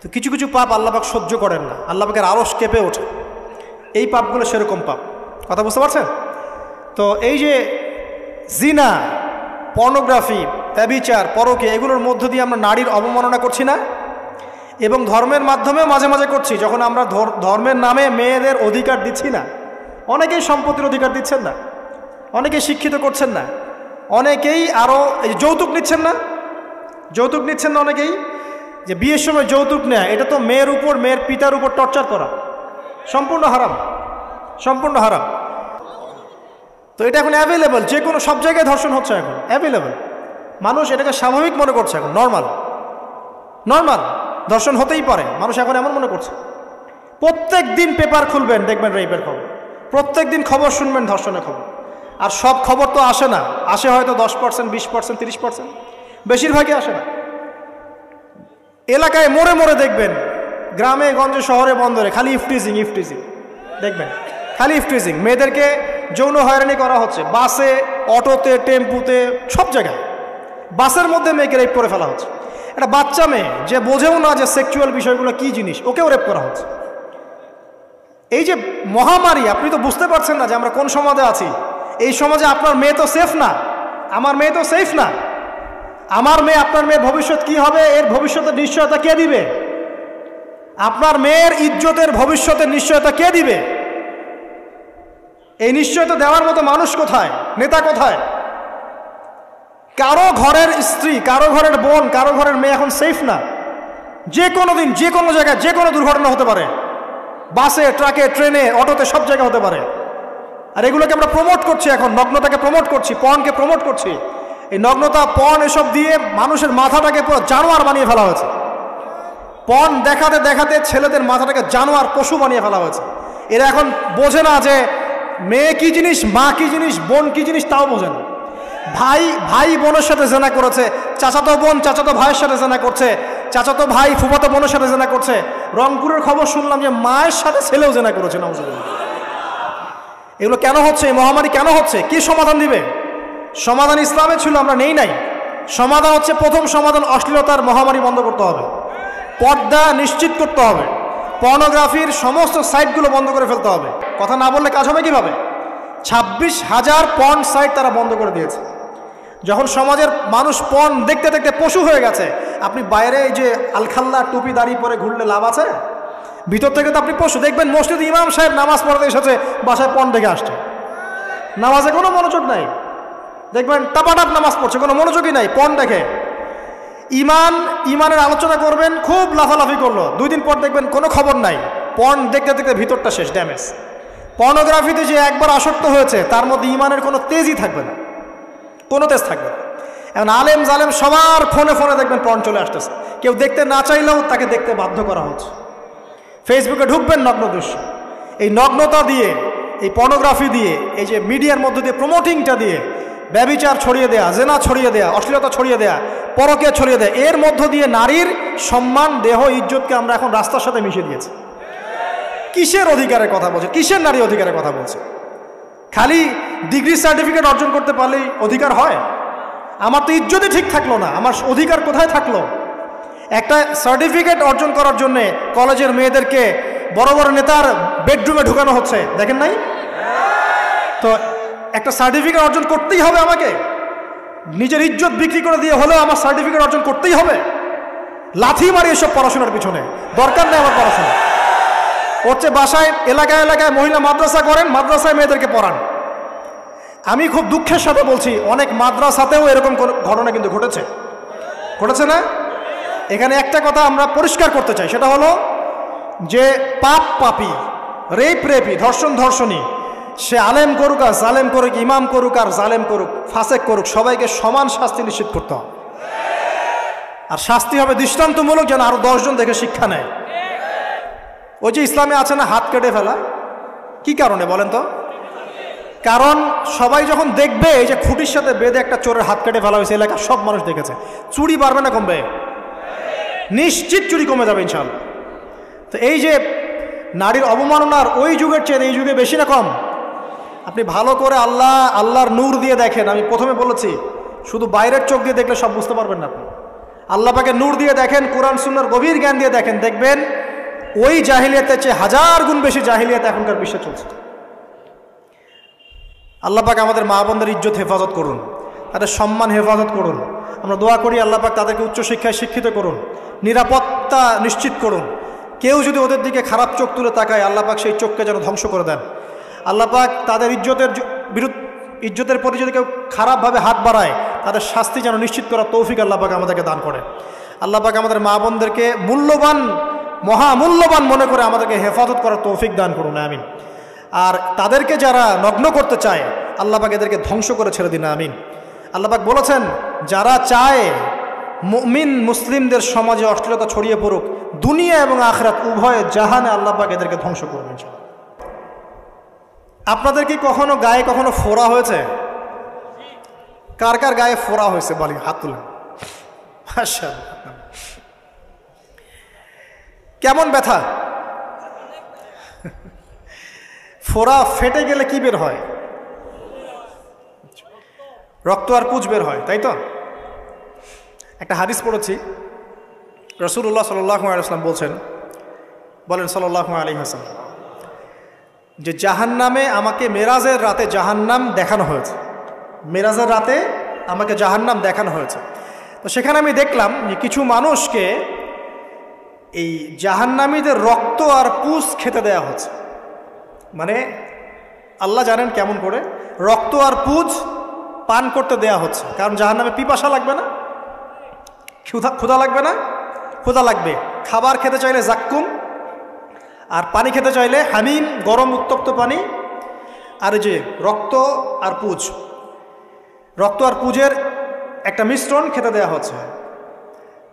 তো কিছু কিছু পাপ আল্লাহ পাক সহ্য করেন না, আল্লাহ পাকের আরশ কেঁপে ওঠে। এই পাপগুলো সেরকম পাপ। কথা বুঝতে পারছেন? তো এই যে জিনা, পর্নোগ্রাফি, ব্যভিচার, পরকীয়া, এগুলোর মধ্য দিয়ে আমরা নারীর অবমাননা করছি না? এবং ধর্মের মাধ্যমেও মাঝে মাঝে করছি, যখন আমরা ধর্মের নামে মেয়েদের অধিকার দিচ্ছি না। অনেকেই সম্পত্তির অধিকার দিচ্ছেন না, অনেকেই শিক্ষিত করছেন না, অনেকেই আরও যৌতুক নিচ্ছেন না, যৌতুক নিচ্ছেন না অনেকেই। যে বিয়ের সময় যৌতুক নেয়, এটা তো মেয়ের উপর, মেয়ের পিতার উপর টর্চার করা, সম্পূর্ণ হারাম, সম্পূর্ণ হারাম। তো এটা এখন অ্যাভেলেবল, যে কোনো সব জায়গায় ধর্ষণ হচ্ছে, এখন অ্যাভেলেবল। মানুষ এটাকে স্বাভাবিক মনে করছে, এখন নর্মাল, নর্মাল ধর্ষণ হতেই পারে, মানুষ এখন এমন মনে করছে। প্রত্যেক দিন পেপার খুলবেন, দেখবেন রেপের খবর, প্রত্যেক দিন খবর শুনবেন ধর্ষণের খবর। আর সব খবর তো আসে না, আসে হয়তো 10%, 20%, 30%, বেশিরভাগই আসে না। এলাকায় মোড়ে মোড়ে দেখবেন, গ্রামে গঞ্জে শহরে বন্দরে খালি ইফটিজিং, ইফটিজিং দেখবেন, খালি ইফটিজিং। মেয়েদেরকে যৌন হয়রানি করা হচ্ছে, বাসে, অটোতে, টেম্পুতে, সব জায়গায়। বাসের মধ্যে মেয়েকে রেপ করে ফেলা হচ্ছে। একটা বাচ্চা মেয়ে যে বোঝেও না যে সেক্সুয়াল বিষয়গুলো কি জিনিস, ওকেও রেপ করা হচ্ছে। এই যে মহামারী, আপনি তো বুঝতে পারছেন না যে আমরা কোন সমাজে আছি। এই সমাজে আপনার মেয়ে তো সেফ না, আমার মেয়ে তো সেফ না। আমার মেয়ে, আপনার মেয়ের ভবিষ্যৎ কি হবে, এর ভবিষ্যতের নিশ্চয়তা কে দিবে? আপনার মেয়ের ইজ্জতের ভবিষ্যতের নিশ্চয়তা কে দিবে? এই নিশ্চয়তা দেওয়ার মতো মানুষ কোথায়, নেতা কোথায়? কারো ঘরের স্ত্রী, কারো ঘরের বোন, কারো ঘরের মেয়ে এখন সেফ না। যে কোনো দিন যে কোনো জায়গায় যে কোনো দুর্ঘটনা হতে পারে, বাসে, ট্রাকে, ট্রেনে, অটোতে, সব জায়গায় হতে পারে। আর এগুলোকে আমরা প্রমোট করছি, এখন নগ্নতাকে প্রমোট করছি, পর্নকে প্রমোট করছি। এই নগ্নতা, পর্ন, এসব দিয়ে মানুষের মাথাটাকে পুরো জানোয়ার বানিয়ে ফেলা হয়েছে। পর্ন দেখাতে দেখাতে ছেলেদের মাথাটাকে জানোয়ার, পশু বানিয়ে ফেলা হয়েছে। এরা এখন বোঝে না যে মেয়ে কি জিনিস, মা কি জিনিস, বোন কি জিনিস, তাও বোঝে না। ভাই বোনের সাথে জেনা করেছে, চাচাতো বোন চাচাতো ভাইয়ের সাথে জেনা করছে, চাচাতো ভাই ফুফাতো বোনের সাথে জেনা করছে। রংপুরের খবর শুনলাম যে মায়ের সাথে ছেলেও জেনা করেছে। নাউজুবিল্লাহ। এগুলো কেন হচ্ছে? এই মহামারী কেন হচ্ছে? কি সমাধান দিবে? সমাধান ইসলামে ছিল, আমরা নেই নাই। সমাধান হচ্ছে, প্রথম সমাধান অশ্লীলতার মহামারী বন্ধ করতে হবে, পর্দা নিশ্চিত করতে হবে, পর্নোগ্রাফির সমস্ত সাইটগুলো বন্ধ করে ফেলতে হবে। কথা না বললে কাজ হবে কিভাবে? 26,000 পর্ন সাইট তারা বন্ধ করে দিয়েছে। যখন সমাজের মানুষ পর্ন দেখতে দেখতে পশু হয়ে গেছে, আপনি বাইরে এই যে আলখাল্লা টুপি দাঁড়িয়ে পরে ঘুরলে লাভ আছে? ভিতর থেকে তো আপনি পশু। দেখবেন মসজিদে ইমাম সাহেব নামাজ পড়তে এসেছে, বাসায় পর্ন দেখে আসছে, নামাজে কোনো মনোযোগ নাই। দেখবেন টাপাটাপ নামাজ পড়ছে, কোনো মনোযোগই নাই, পর্ন দেখে। ইমানের আলোচনা করবেন, খুব লাফালাফি করলো, 2 দিন পর দেখবেন কোনো খবর নাই, পর্ন দেখতে দেখতে ভিতরটা শেষ, ড্যামেজ। পর্নোগ্রাফিতে যে একবার আসক্ত হয়েছে, তার মধ্যে ইমানের কোনো তেজই থাকবে না, কোনো তেজ থাকবে না। এখন আলেম জালেম সবার ফোনে ফোনে দেখবেন পর্ন চলে আসতেছে, কেউ দেখতে না চাইলেও তাকে দেখতে বাধ্য করা হচ্ছে। ফেসবুকে ঢুকবেন, নগ্ন দৃশ্য। এই নগ্নতা দিয়ে, এই পর্নোগ্রাফি দিয়ে, এই যে মিডিয়ার মধ্যে দিয়ে প্রমোটিংটা দিয়ে ব্যভিচার ছড়িয়ে দেয়া, জেনা ছড়িয়ে দেয়া, অশ্লীলতা ছড়িয়ে দেয়া, পরকীয়া ছড়িয়ে দেয়া, এর মধ্য দিয়ে নারীর সম্মান, দেহ, ইজ্জতকে আমরা এখন রাস্তার সাথে মিশিয়ে দিয়েছি। কিসের অধিকারের কথা বলছে? কিসের নারী অধিকারের কথা বলছে? খালি ডিগ্রি সার্টিফিকেট অর্জন করতে পারলেই অধিকার হয়? আমার তো ইজ্জতই ঠিক থাকলো না, আমার অধিকার কোথায় থাকলো? একটা সার্টিফিকেট অর্জন করার জন্যে কলেজের মেয়েদেরকে বড় বড় নেতার বেডরুমে ঢুকানো হচ্ছে, দেখেন নাই? তো একটা সার্টিফিকেট অর্জন করতেই হবে আমাকে, নিজের ইজ্জত বিক্রি করে দিয়ে হলেও আমার সার্টিফিকেট অর্জন করতেই হবে। লাথি মারি এসব পড়াশোনার পিছনে, দরকার নেই আমার পড়াশোনা। হচ্ছে বাসায়, এলাকায় এলাকায় মহিলা মাদ্রাসা করেন, মাদ্রাসায় মেয়েদেরকে পড়ান। আমি খুব দুঃখের সাথে বলছি, অনেক মাদ্রাসাতেও এরকম ঘটনা কিন্তু ঘটেছে না? এখানে একটা কথা আমরা পরিষ্কার করতে চাই, সেটা হলো যে পাপী, রেপি, ধর্ষণী, সে আলেম করুক আর জালেম করুক, ইমাম করুক আর জালেম করুক, ফাসেক করুক, সবাইকে সমান শাস্তি নিশ্চিত করতে হবে। আর শাস্তি হবে দৃষ্টান্তমূলক, যেন আরো 10 জন দেখে শিক্ষা নেয়। ওই যে ইসলামে আছে না হাত কেটে ফেলা, কি কারণে বলেন তো? কারণ সবাই যখন দেখবে এই যে খুঁটির সাথে বেঁধে একটা চোরের হাত কেটে ফেলা হয়েছে, এলাকার সব মানুষ দেখেছে, চুরি বাড়বে না কমবে? নিশ্চিত চুরি কমে যাবে ইনশাআল্লাহ। তো এই যে নারীর অবমাননার ওই যুগের চেয়ে এই যুগে বেশি না কম? আপনি ভালো করে আল্লাহর নূর দিয়ে দেখেন। আমি প্রথমে বলেছি, শুধু বাইরের চোখ দিয়ে দেখলে সব বুঝতে পারবেন না আপনি। আল্লাহ পাকে নূর দিয়ে দেখেন, কোরআন সুন্নাহর গভীর জ্ঞান দিয়ে দেখেন, দেখবেন ওই জাহিলিয়াতের চেয়ে 1000 গুণ বেশি জাহিলিয়াত এখনকার বিশ্বে চলছে। আল্লাহ পাক আমাদের মা বোনদের ইজ্জত হেফাজত করুন, তাদের সম্মান হেফাজত করুন। আমরা দোয়া করি আল্লাহ পাক তাদেরকে উচ্চশিক্ষায় শিক্ষিত করুন, নিরাপত্তা নিশ্চিত করুন। কেউ যদি ওদের দিকে খারাপ চোখ তুলে তাকায়, আল্লাহ পাক সেই চোখকে যেন ধ্বংস করে দেন। আল্লাহ পাক তাদের ইজ্জতের প্রতি যদি কেউ খারাপভাবে হাত বাড়ায়, তাদের শাস্তি যেন নিশ্চিত করার তৌফিক আল্লাহ পাক আমাদেরকে দান করে। আল্লাহ পাক আমাদের মা বোনদেরকে মহামূল্যবান মনে করে আমাদেরকে হেফাজত করার তৌফিক দান করুন, আমিন। আর তাদেরকে যারা নগ্ন করতে চায়, আল্লাহ পাক এদেরকে ধ্বংস করে ছেড়ে দিন, আমিন। আল্লাহ পাক বলেছেন, যারা চায় মুমিন মুসলিমদের সমাজে অশ্লীলতা ছড়িয়ে পড়ুক, দুনিয়া এবং আখিরাত উভয় জাহানে আল্লাহ পাক এদেরকে ধ্বংস করবেন। আপনাদের কি কখনো গায়ে কখনো ফোড়া হয়েছে? কার কার গায়ে ফোড়া হয়েছে বলি, হাত তুলেন। আচ্ছা, কেমন ব্যথা? ফোড়া ফেটে গেলে কি বের হয়? রক্ত আর পুঁজ বের হয়, তাই তো? একটা হাদিস পড়েছি, রাসূলুল্লাহ সাল্লাল্লাহু আলাইহি ওয়াসাল্লাম বলেন সাল্লাল্লাহু আলাইহি ওয়াসাল্লাম, যে জাহান্নামে আমাকে মেরাজের রাতে জাহান্নাম দেখানো হয়েছে। মেরাজের রাতে আমাকে জাহান্নাম দেখানো হয়েছে। তো সেখানে আমি দেখলাম যে কিছু মানুষকে এই জাহান্নামীদের রক্ত আর পুঁজ খেতে দেয়া হচ্ছে। মানে আল্লাহ জানেন কেমন করে রক্ত আর পুঁজ পান করতে দেয়া হচ্ছে। কারণ জাহান্নামে পিপাসা লাগবে না, ক্ষুধা লাগবে না, ক্ষুধা লাগবে। খাবার খেতে চাইলে জাক্কুম, আর পানি খেতে চাইলে হামিম, গরম উত্তপ্ত পানি, আর এই যে রক্ত আর পুজ, রক্ত আর পুজের একটা মিশ্রণ খেতে দেওয়া হচ্ছে।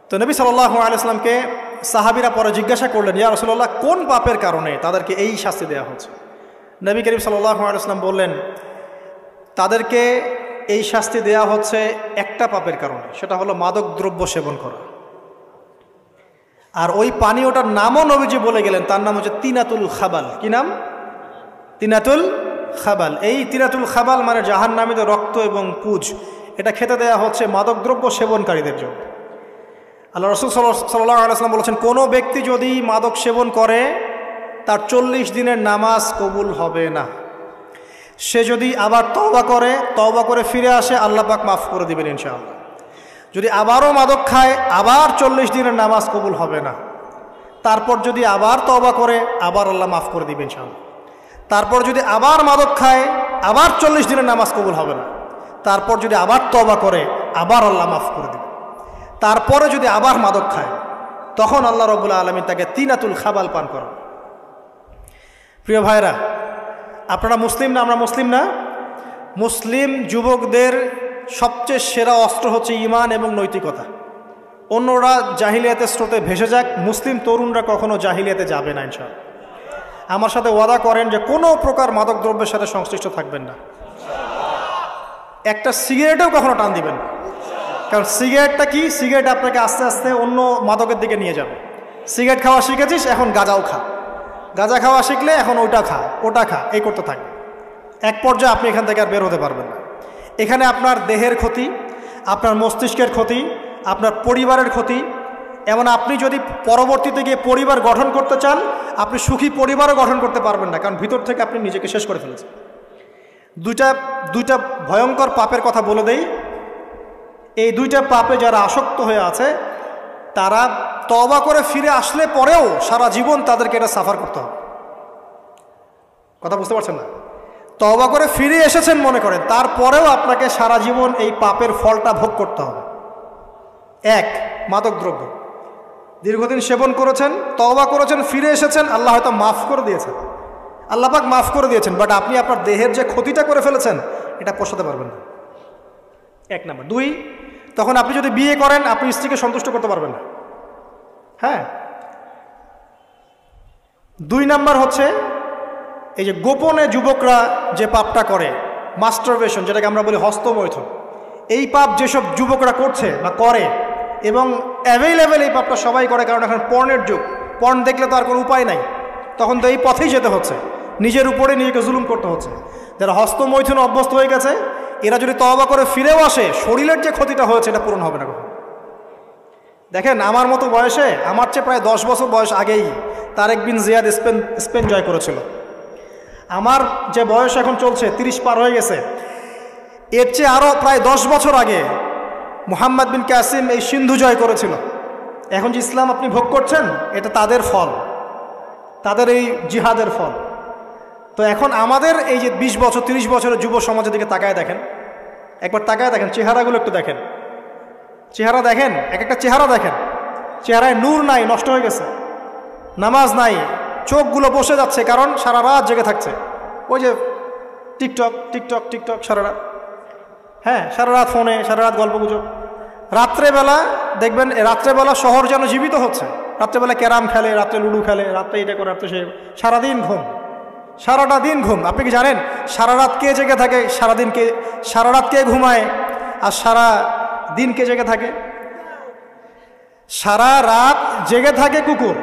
তো নবী সাল্লাল্লাহু আলাইহি ওয়াসাল্লামকে সাহাবীরা পরে জিজ্ঞাসা করলেন, ইয়া রাসূলুল্লাহ, কোন পাপের কারণে তাদেরকে এই শাস্তি দেওয়া হচ্ছে? নবী করিম সাল্লাল্লাহু আলাইহি ওয়াসাল্লাম বললেন, তাদেরকে এই শাস্তি দেওয়া হচ্ছে একটা পাপের কারণে, সেটা হলো মাদক দ্রব্য সেবন করা। আর ওই পানি, ওটার নামও নবীজি বলে গেলেন, তার নাম হচ্ছে তিনাতুল খাবাল। কি নাম? তিনাতুল খাবাল। এই তিনাতুল খাবাল মানে জাহান্নামীদের রক্ত এবং পুজ, এটা খেতে দেওয়া হচ্ছে মাদকদ্রব্য সেবনকারীদের জন্য। আল্লাহ রাসূল সাল্লাল্লাহু আলাইহি ওয়াসাল্লাম বলেছেন, কোনো ব্যক্তি যদি মাদক সেবন করে তার 40 দিনের নামাজ কবুল হবে না। সে যদি আবার তওবা করে ফিরে আসে, আল্লাহ পাক মাফ করে দিবেন ইনশাআল্লাহ। যদি আবারও মাদক খায়, আবার 40 দিনের নামাজ কবুল হবে না। তারপর যদি আবার তওবা করে, আবার আল্লাহ মাফ করে দিবেন ইনশাআল্লাহ। তারপর যদি আবার মাদক খায়, আবার 40 দিনের নামাজ কবুল হবে না। তারপর যদি আবার তওবা করে, আবার আল্লাহ মাফ করে দিবেন। তারপরে যদি আবার মাদক খায়, তখন আল্লাহ রাব্বুল আলামিন তাকে তিনাতুল খাবাল পান করান। প্রিয় ভাইরা, আপনারা মুসলিম না? আমরা মুসলিম না? মুসলিম যুবকদের সবচেয়ে সেরা অস্ত্র হচ্ছে ঈমান এবং নৈতিকতা। অন্যরা জাহিলিয়াতের স্রোতে ভেসে যাক, মুসলিম তরুণরা কখনো জাহিলিয়াতে যাবে না ইনশাআল্লাহ। আমার সাথে ওয়াদা করেন যে কোনো প্রকার মাদক দ্রব্যের সাথে সংশ্লিষ্ট থাকবেন না। একটা সিগারেটেও কখনো টান দিবেন না। কারণ সিগারেটটা কি? সিগারেট আপনাকে আস্তে আস্তে অন্য মাদকের দিকে নিয়ে যাবে। সিগারেট খাওয়া শিখেছিস, এখন গাঁজাও খা। গাঁজা খাওয়া শিখলে এখন ওটা খা, এই করতে থাকবে। এক পর্যায়ে আপনি এখান থেকে আর বের হতে পারবেন না। এখানে আপনার দেহের ক্ষতি, আপনার মস্তিষ্কের ক্ষতি, আপনার পরিবারের ক্ষতি। এমন আপনি যদি পরবর্তীতে গিয়ে পরিবার গঠন করতে চান, আপনি সুখী পরিবারও গঠন করতে পারবেন না, কারণ ভিতর থেকে আপনি নিজেকে শেষ করে ফেলেছেন। দুইটা ভয়ঙ্কর পাপের কথা বলে দেই। এই দুইটা পাপে যারা আসক্ত হয়ে আছে, তারা তওবা করে ফিরে আসলে পরেও সারা জীবন তাদেরকে এটা সাফার করতে হবে। কথা বুঝতে পারছেন না? তওবা করে ফিরে এসেছেন মনে করেন, তারপরেও আপনাকে সারা জীবন এই পাপের ফলটা ভোগ করতে হবে। এক, মাদকদ্রব্য দীর্ঘদিন সেবন করেছেন, তওবা করেছেন, ফিরে এসেছেন, আল্লাহ হয়তো মাফ করে দিয়েছেন, আল্লাহ পাক মাফ করে দিয়েছেন, বাট আপনি আপনার দেহের যে ক্ষতিটা করে ফেলেছেন, এটা পোষাতে পারবেন না। এক নাম্বার। দুই, তখন আপনি যদি বিয়ে করেন, আপনি স্ত্রীকে সন্তুষ্ট করতে পারবেন না। হ্যাঁ। দুই নাম্বার হচ্ছে এই যে গোপনে যুবকরা যে পাপটা করে, মাস্টারবেশন, যেটাকে আমরা বলি হস্তমৈথুন, এই পাপ যেসব যুবকরা করছে বা করে, এবং অ্যাভেলেবেল এই পাপটা সবাই করে, কারণ এখন পর্নের যুগ। পর্ন দেখলে তো আর কোনো উপায় নাই, তখন তো এই পথেই যেতে হচ্ছে, নিজের উপরে নিজেকে জুলুম করতে হচ্ছে। যারা হস্তমৈথুন অভ্যস্ত হয়ে গেছে, এরা যদি তওবা করে ফিরেও আসে, শরীরের যে ক্ষতিটা হয়েছে এটা পূরণ হবে না কখনো। দেখেন, আমার মতো বয়সে, আমার চেয়ে প্রায় 10 বছর বয়স আগেই তারেক বিন জিয়াদ স্পেন জয় করেছিল। আমার যে বয়স এখন চলছে 30 পার হয়ে গেছে, এর চেয়ে আরও প্রায় 10 বছর আগে মুহাম্মদ বিন কাসিম এই সিন্ধু জয় করেছিল। এখন যে ইসলাম আপনি ভোগ করছেন, এটা তাদের ফল, তাদের এই জিহাদের ফল। তো এখন আমাদের এই যে 20 বছর 30 বছরের যুব সমাজের দিকে তাকায় দেখেন, একবার তাকায় দেখেন, চেহারাগুলো একটু দেখেন, চেহারা দেখেন, এক একটা চেহারা দেখেন, চেহারায় নূর নাই, নষ্ট হয়ে গেছে, নামাজ নাই, চোখগুলো বসে যাচ্ছে, কারণ সারা রাত জেগে থাকছে। ওই যে টিকটক টিকটক টিকটক সারা রাত, হ্যাঁ, সারা রাত ফোনে, সারা রাত গল্প গুজব। রাত্রেবেলা দেখবেন, রাত্রেবেলা শহর যেন জীবিত হচ্ছে। রাত্রেবেলা ক্যারাম খেলে, রাত্রে লুডু খেলে, রাত্রে এটা করে, রাত্রে সে, সারাদিন ঘুম, সারাটা দিন ঘুম। আপনি কি জানেন সারা রাত কে জেগে থাকে? সারা রাত কে ঘুমায় আর সারা দিন কে জেগে থাকে? সারা রাত জেগে থাকে কুকুর,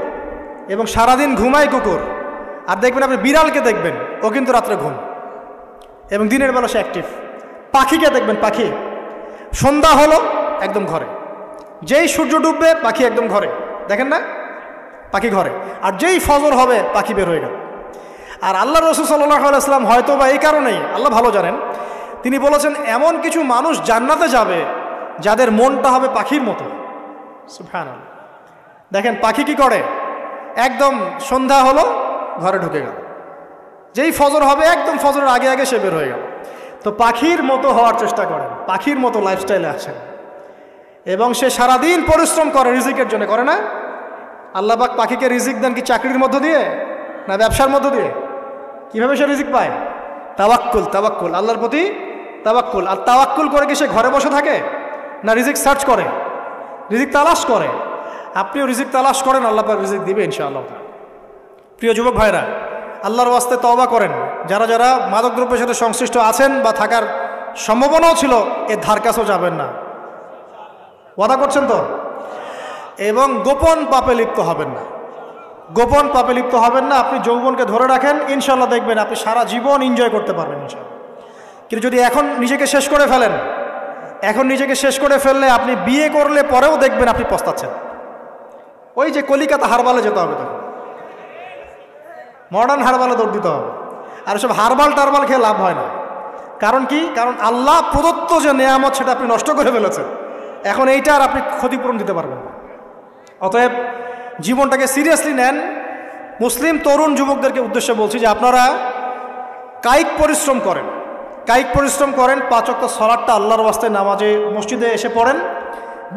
এবং সারাদিন ঘুমায় কুকুর। আর দেখবেন আপনি বিড়ালকে দেখবেন, ও কিন্তু রাত্রে ঘুম, এবং দিনের বেলা সে অ্যাক্টিভ। পাখিকে দেখবেন, পাখি সন্ধ্যা হলো একদম ঘরে, যেই সূর্য ডুববে পাখি একদম ঘরে, দেখেন না, পাখি ঘরে। আর যেই ফজর হবে পাখি বের হয়ে গেল। আর আল্লাহ রাসূল সাল্লাল্লাহু আলাইহি ওয়াসাল্লাম হয়তো বা এই কারণেই, আল্লাহ ভালো জানেন, তিনি বলেছেন এমন কিছু মানুষ জান্নাতে যাবে যাদের মনটা হবে পাখির মতো। সুবহানাল্লাহ। দেখেন পাখি কি করে, একদম সন্ধ্যা হলো ঘরে ঢুকে গেল, যেই ফজর হবে একদম ফজরের আগে আগে সে বের হয়ে গেল। তো পাখির মতো হওয়ার চেষ্টা করেন, পাখির মতো লাইফস্টাইলে আসেন, এবং সে সারাদিন পরিশ্রম করে রিজিকের জন্য, করে না? আল্লাহ পাক পাখিকে রিজিক দেন কি চাকরির মধ্য দিয়ে না ব্যবসার মধ্য দিয়ে? কিভাবে সে রিজিক পায়? তাওয়াক্কুল, তাওয়াক্কুল, আল্লাহর প্রতি তাওয়াক্কুল। আর তাওয়াক্কুল করে কি সে ঘরে বসে থাকে না রিজিক সার্চ করে, রিজিক তালাশ করে? আপনিও রিজিক তালাশ করেন, আল্লাহ পাক রিজিক দিবে ইনশাআল্লাহ। প্রিয় যুবক ভাইরা, আল্লাহর ওয়াস্তে তওবা করেন। যারা যারা মাদকদ্রব্যের সাথে সংশ্লিষ্ট আছেন বা থাকার সম্ভাবনাও ছিল, এর ধার কাছেও যাবেন না। ওয়াদা করছেন তো? এবং গোপন পাপে লিপ্ত হবেন না, গোপন পাপে লিপ্ত হবেন না। আপনি যৌবনকে ধরে রাখেন, ইনশাল্লাহ দেখবেন আপনি সারা জীবন এনজয় করতে পারবেন ইনশাল্লাহ। কিন্তু যদি এখন নিজেকে শেষ করে ফেলেন, এখন নিজেকে শেষ করে ফেললে আপনি বিয়ে করলে পরেও দেখবেন আপনি পস্তাচ্ছেন। ওই যে কলিকাতা হারবালে যেতে হবে, তখন মডার্ন হারবালে দৌড় দিতে হবে। আর সব হারবাল টারবাল খেয়ে লাভ হয় না। কারণ কি? কারণ আল্লাহ প্রদত্ত যে নেয়ামত সেটা আপনি নষ্ট করে ফেলেছেন। এখন এইটা আর আপনি ক্ষতিপূরণ দিতে পারবেন না। অতএব জীবনটাকে সিরিয়াসলি নেন। মুসলিম তরুণ যুবকদেরকে উদ্দেশ্যে বলছি যে আপনারা কায়িক পরিশ্রম করেন, কায়িক পরিশ্রম করেন। 5 ওয়াক্ত সালাতটা আল্লাহর ওয়াস্তে নামাজে মসজিদে এসে পড়েন।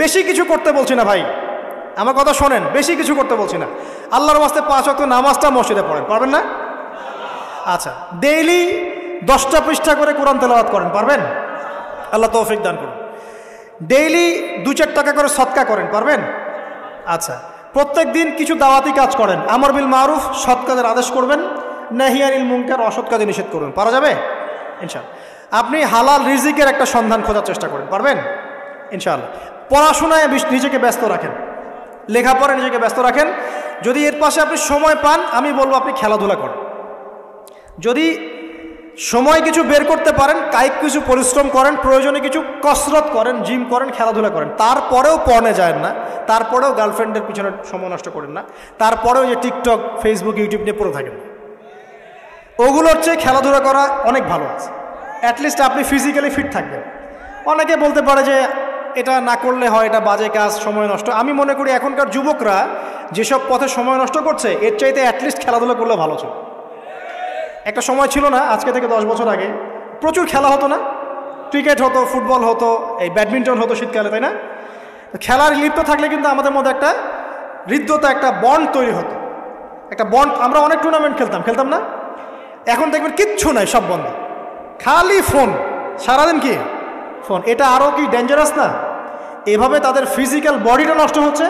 বেশি কিছু করতে বলছি না ভাই, আমার কথা শোনেন, বেশি কিছু করতে বলছি না। আল্লাহর ওয়াস্তে 5 ওয়াক্ত নামাজটা মসজিদে পড়েন, পারবেন না? আচ্ছা, ডেইলি 10টা পৃষ্ঠা করে কোরআন তেলাওয়াত করেন, পারবেন? আল্লাহ তৌফিক দান করুন। ডেইলি 2-4 টাকা করে সদকা করেন, পারবেন? আচ্ছা, প্রত্যেক দিন কিছু দাওয়াতি কাজ করেন। আমর বিল মারুফ, সৎ কাজের আদেশ করবেন, নাহি আনিল মুনকার, অসৎ কাজে নিষেধ করবেন। পারা যাবে ইনশাআল্লাহ। আপনি হালাল রিজিকের একটা সন্ধান খোঁজার চেষ্টা করেন, পারবেন ইনশাআল্লাহ। পড়াশোনায় নিজেকে ব্যস্ত রাখেন, লেখাপড়ায় নিজেকে ব্যস্ত রাখেন। যদি এর পাশে আপনি সময় পান, আমি বলবো আপনি খেলাধুলা করেন। যদি সময় কিছু বের করতে পারেন, কায়িক কিছু পরিশ্রম করেন, প্রয়োজনে কিছু কসরত করেন, জিম করেন, খেলাধুলা করেন। তারপরেও পড়নে যায় না, তারপরেও গার্লফ্রেন্ডের পিছনে সময় নষ্ট করেন না, তারপরেও যে টিকটক, ফেসবুক, ইউটিউব নিয়ে পড়ে থাকেন। ওগুলোর চেয়ে খেলাধুলা করা অনেক ভালো আছে। অ্যাটলিস্ট আপনি ফিজিক্যালি ফিট থাকবেন। অনেকে বলতে পারে যে এটা না করলে হয়, এটা বাজে কাজ, সময় নষ্ট। আমি মনে করি এখনকার যুবকরা যেসব পথে সময় নষ্ট করছে, এর চাইতে অ্যাটলিস্ট খেলাধুলা করলে ভালো ছিল। একটা সময় ছিল না, আজকে থেকে 10 বছর আগে প্রচুর খেলা হতো না? ক্রিকেট হতো, ফুটবল হতো, এই ব্যাডমিন্টন হতো শীতকালে, তাই না? খেলার লিপ্ত থাকলে কিন্তু আমাদের মধ্যে একটা হৃদ্যতা, একটা বন্ড তৈরি হতো, একটা বন্ড। আমরা অনেক টুর্নামেন্ট খেলতাম না? এখন দেখবেন কিচ্ছু নাই, সব বন্ধ, খালি ফোন, সারাদিন কি ফোন। এটা আরও কি ডেঞ্জারাস না? এভাবে তাদের ফিজিক্যাল বডিটা নষ্ট হচ্ছে,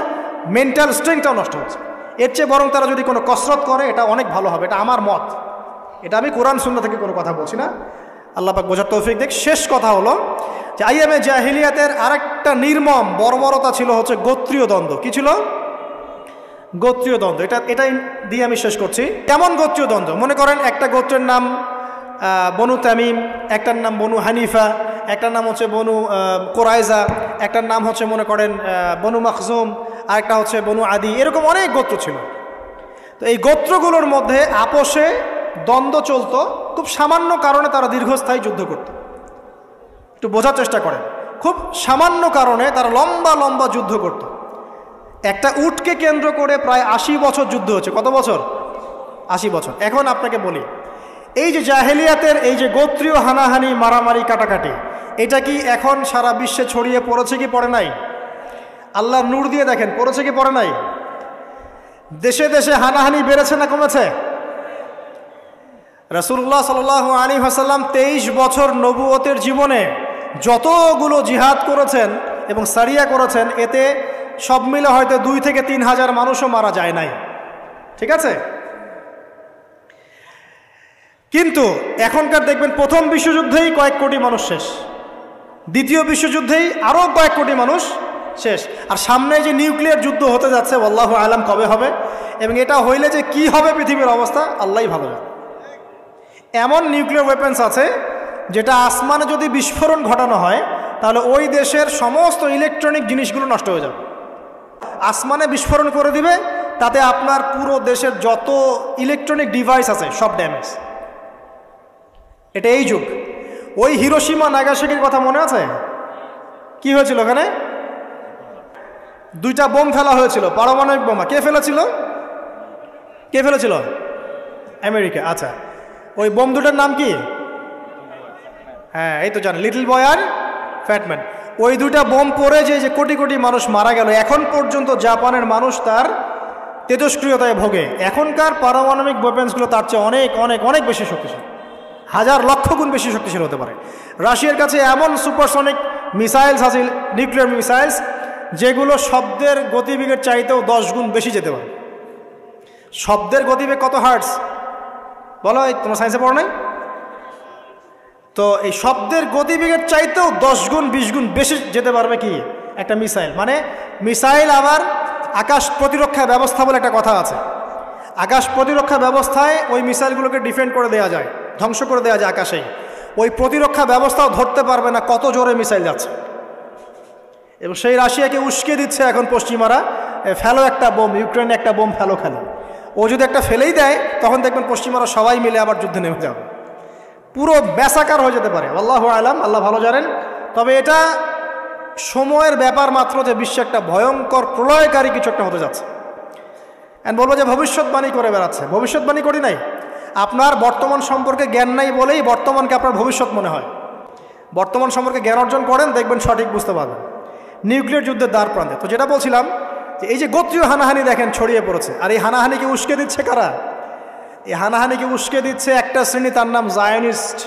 মেন্টাল স্ট্রেংথটাও নষ্ট হচ্ছে। এর চেয়ে বরং তারা যদি কোনো কসরত করে, এটা অনেক ভালো হবে। এটা আমার মত, এটা আমি কোরআন সুন্নাহ থেকে কোনো কথা বলছি না। আল্লাহ পাক বোঝার তৌফিক দেখ। শেষ কথা হলো যে আইয়ামে জাহিলিয়াতের আরেকটা নির্মম বর্বরতা ছিল হচ্ছে গোত্রীয় দ্বন্দ্ব। কি ছিল? গোত্রীয় দ্বন্দ্ব। এটাই দিয়ে আমি শেষ করছি। কেমন গোত্রীয় দ্বন্দ্ব? মনে করেন একটা গোত্রের নাম বনু তামিম, একটার নাম বনু হানিফা, একটার নাম হচ্ছে বনু কোরাইজা, একটার নাম হচ্ছে মনে করেন বনু মাখজুম, আর একটা হচ্ছে বনু আদি। এরকম অনেক গোত্র ছিল। তো এই গোত্রগুলোর মধ্যে আপোষে দ্বন্দ্ব চলতো। খুব সামান্য কারণে তারা দীর্ঘস্থায়ী যুদ্ধ করত। একটু বোঝার চেষ্টা করেন, খুব সামান্য কারণে তারা লম্বা লম্বা যুদ্ধ করত। একটা উটকে কেন্দ্র করে প্রায় 80 বছর যুদ্ধ হচ্ছে। কত বছর? 80 বছর। এখন আপনাকে বলি, এই যে জাহেলিয়াতের এই যে গোত্রীয় হানাহানি, মারামারি, কাটাকাটি, এটা কি এখন সারা বিশ্বে ছড়িয়ে পড়েছে কি পড়ে নাই? আল্লাহর নূর দিয়ে দেখেন, পড়েছে কি পড়ে নাই? দেশে দেশে হানাহানি বেড়েছে না কমেছে? রাসূলুল্লাহ সাল্লাল্লাহু আলাইহি ওয়াসাল্লাম 23 বছর নবুয়তের জীবনে যতগুলো জিহাদ করেছেন এবং সারিয়া করেছেন, এতে সব মিলে হয়তো 2 থেকে 3 হাজার মানুষও মারা যায় নাই। ঠিক আছে? কিন্তু এখনকার দেখবেন প্রথম বিশ্বযুদ্ধেই কয়েক কোটি মানুষ শেষ, দ্বিতীয় বিশ্বযুদ্ধেই আরও কয়েক কোটি মানুষ শেষ, আর সামনে যে নিউক্লিয়ার যুদ্ধ হতে যাচ্ছে আল্লাহু আলাম কবে হবে, এবং এটা হইলে যে কি হবে পৃথিবীর অবস্থা আল্লাহই ভালো জানে। এমন নিউক্লিয়ার ওয়েপন্স আছে যেটা আসমানে যদি বিস্ফোরণ ঘটানো হয় তাহলে ওই দেশের সমস্ত ইলেকট্রনিক জিনিসগুলো নষ্ট হয়ে যাবে। আসমানে বিস্ফোরণ করে দিবে, তাতে আপনার পুরো দেশের যত ইলেকট্রনিক ডিভাইস আছে সব ড্যামেজ। এটা এই যুগ। ওই হিরোশিমা নাগাসাকির কথা মনে আছে? কি হয়েছিল ওখানে? 2টা বোম ফেলা হয়েছিল, পারমাণবিক বোমা। কে ফেলেছিল? কে ফেলেছিল? আমেরিকা। আচ্ছা, ওই বোম দুটার নাম কি? হ্যাঁ, এই তো জানেন, লিটল বয় আর ফ্যাটম্যান। ওই 2টা বোম পড়ে যে কোটি কোটি মানুষ মারা গেল, এখন পর্যন্ত জাপানের মানুষ তার তেজস্ক্রিয়তায় ভোগে। এখনকার পারমাণবিক ওয়েপেন্সগুলো তার চেয়ে অনেক অনেক অনেক বেশি শক্তিশালী, হাজার লক্ষ গুণ বেশি শক্তিশালী হতে পারে। রাশিয়ার কাছে এমন সুপারসনিক মিসাইলস আছে, নিউক্লিয়ার মিসাইলস, যেগুলো শব্দের গতিবেগের চাইতেও 10 গুণ বেশি যেতে পারে। শব্দের গতিবেগ কত হার্টস বলো, এই তোমার সায়েন্সে পড়ো নাই? তো এই শব্দের গতিবেগের চাইতেও 10 গুণ 20 গুণ বেশি যেতে পারবে কি একটা মিসাইল। মানে মিসাইল আবার আকাশ প্রতিরক্ষা ব্যবস্থা বলে একটা কথা আছে। আকাশ প্রতিরক্ষা ব্যবস্থায় ওই মিসাইলগুলোকে ডিফেন্ড করে দেওয়া যায়, ধ্বংস করে দেওয়া যায় আকাশেই। ওই প্রতিরক্ষা ব্যবস্থাও ধরতে পারবে না কত জোরে মিসাইল যাচ্ছে। এবং সেই রাশিয়াকে উস্কে দিচ্ছে এখন পশ্চিমারা, ফেলো একটা বোম, ইউক্রেনে একটা বোম ফেলো খেলো। ও যদি একটা ফেলেই দেয় তখন দেখবেন পশ্চিমারা সবাই মিলে আবার যুদ্ধে নেমে যাবে, পুরো ব্যাসাকার হয়ে যেতে পারে। আল্লাহু আলাম, আল্লাহ ভালো জানেন। তবে এটা সময়ের ব্যাপার মাত্র যে বিশ্বে একটা ভয়ঙ্কর প্রলয়কারী কিছু একটা হতে যাচ্ছে। বলবো যে ভবিষ্যৎবাণী করে বেড়াচ্ছে। ভবিষ্যৎবাণী করি নাই, আপনার বর্তমান সম্পর্কে জ্ঞান নাই বলেই বর্তমানকে আপনার ভবিষ্যৎ মনে হয়। বর্তমান সম্পর্কে জ্ঞান অর্জন করেন, দেখবেন সঠিক বুঝতে পারবেন। নিউক্লিয়ার যুদ্ধের দ্বার প্রান্তে তো যেটা বলছিলাম, যে এই যে গোত্রীয় হানাহানি দেখেন ছড়িয়ে পড়েছে, আর এই হানাহানিকে উস্কে দিচ্ছে কারা? এই হানাহানিকে উস্কে দিচ্ছে একটা শ্রেণী, তার নাম জায়নিস্ট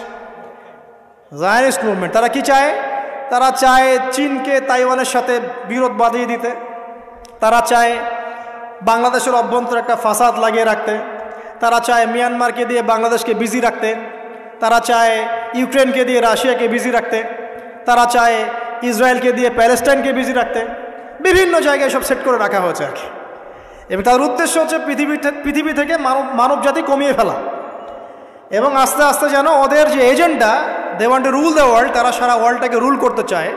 মুভমেন্ট। তারা কি চায়? তারা চায় চীনকে তাইওয়ানের সাথে বিরোধ বাঁধিয়ে দিতে। তারা চায় বাংলাদেশের অভ্যন্তরে একটা ফাসাদ লাগিয়ে রাখতে। তারা চায় মিয়ানমারকে দিয়ে বাংলাদেশকে বিজি রাখতে। তারা চায় ইউক্রেনকে দিয়ে রাশিয়াকে বিজি রাখতে। তারা চায় ইসরায়েলকে দিয়ে প্যালেস্টাইনকে বিজি রাখতে। বিভিন্ন জায়গায় সব সেট করে রাখা হয়েছে আর কি। এবং তার উদ্দেশ্য হচ্ছে পৃথিবী থেকে মানব জাতি কমিয়ে ফেলা। এবং আস্তে আস্তে যেন ওদের যে agenda, they want to rule the world, তারা সারা ওয়ার্ল্ডটাকে রুল করতে চায়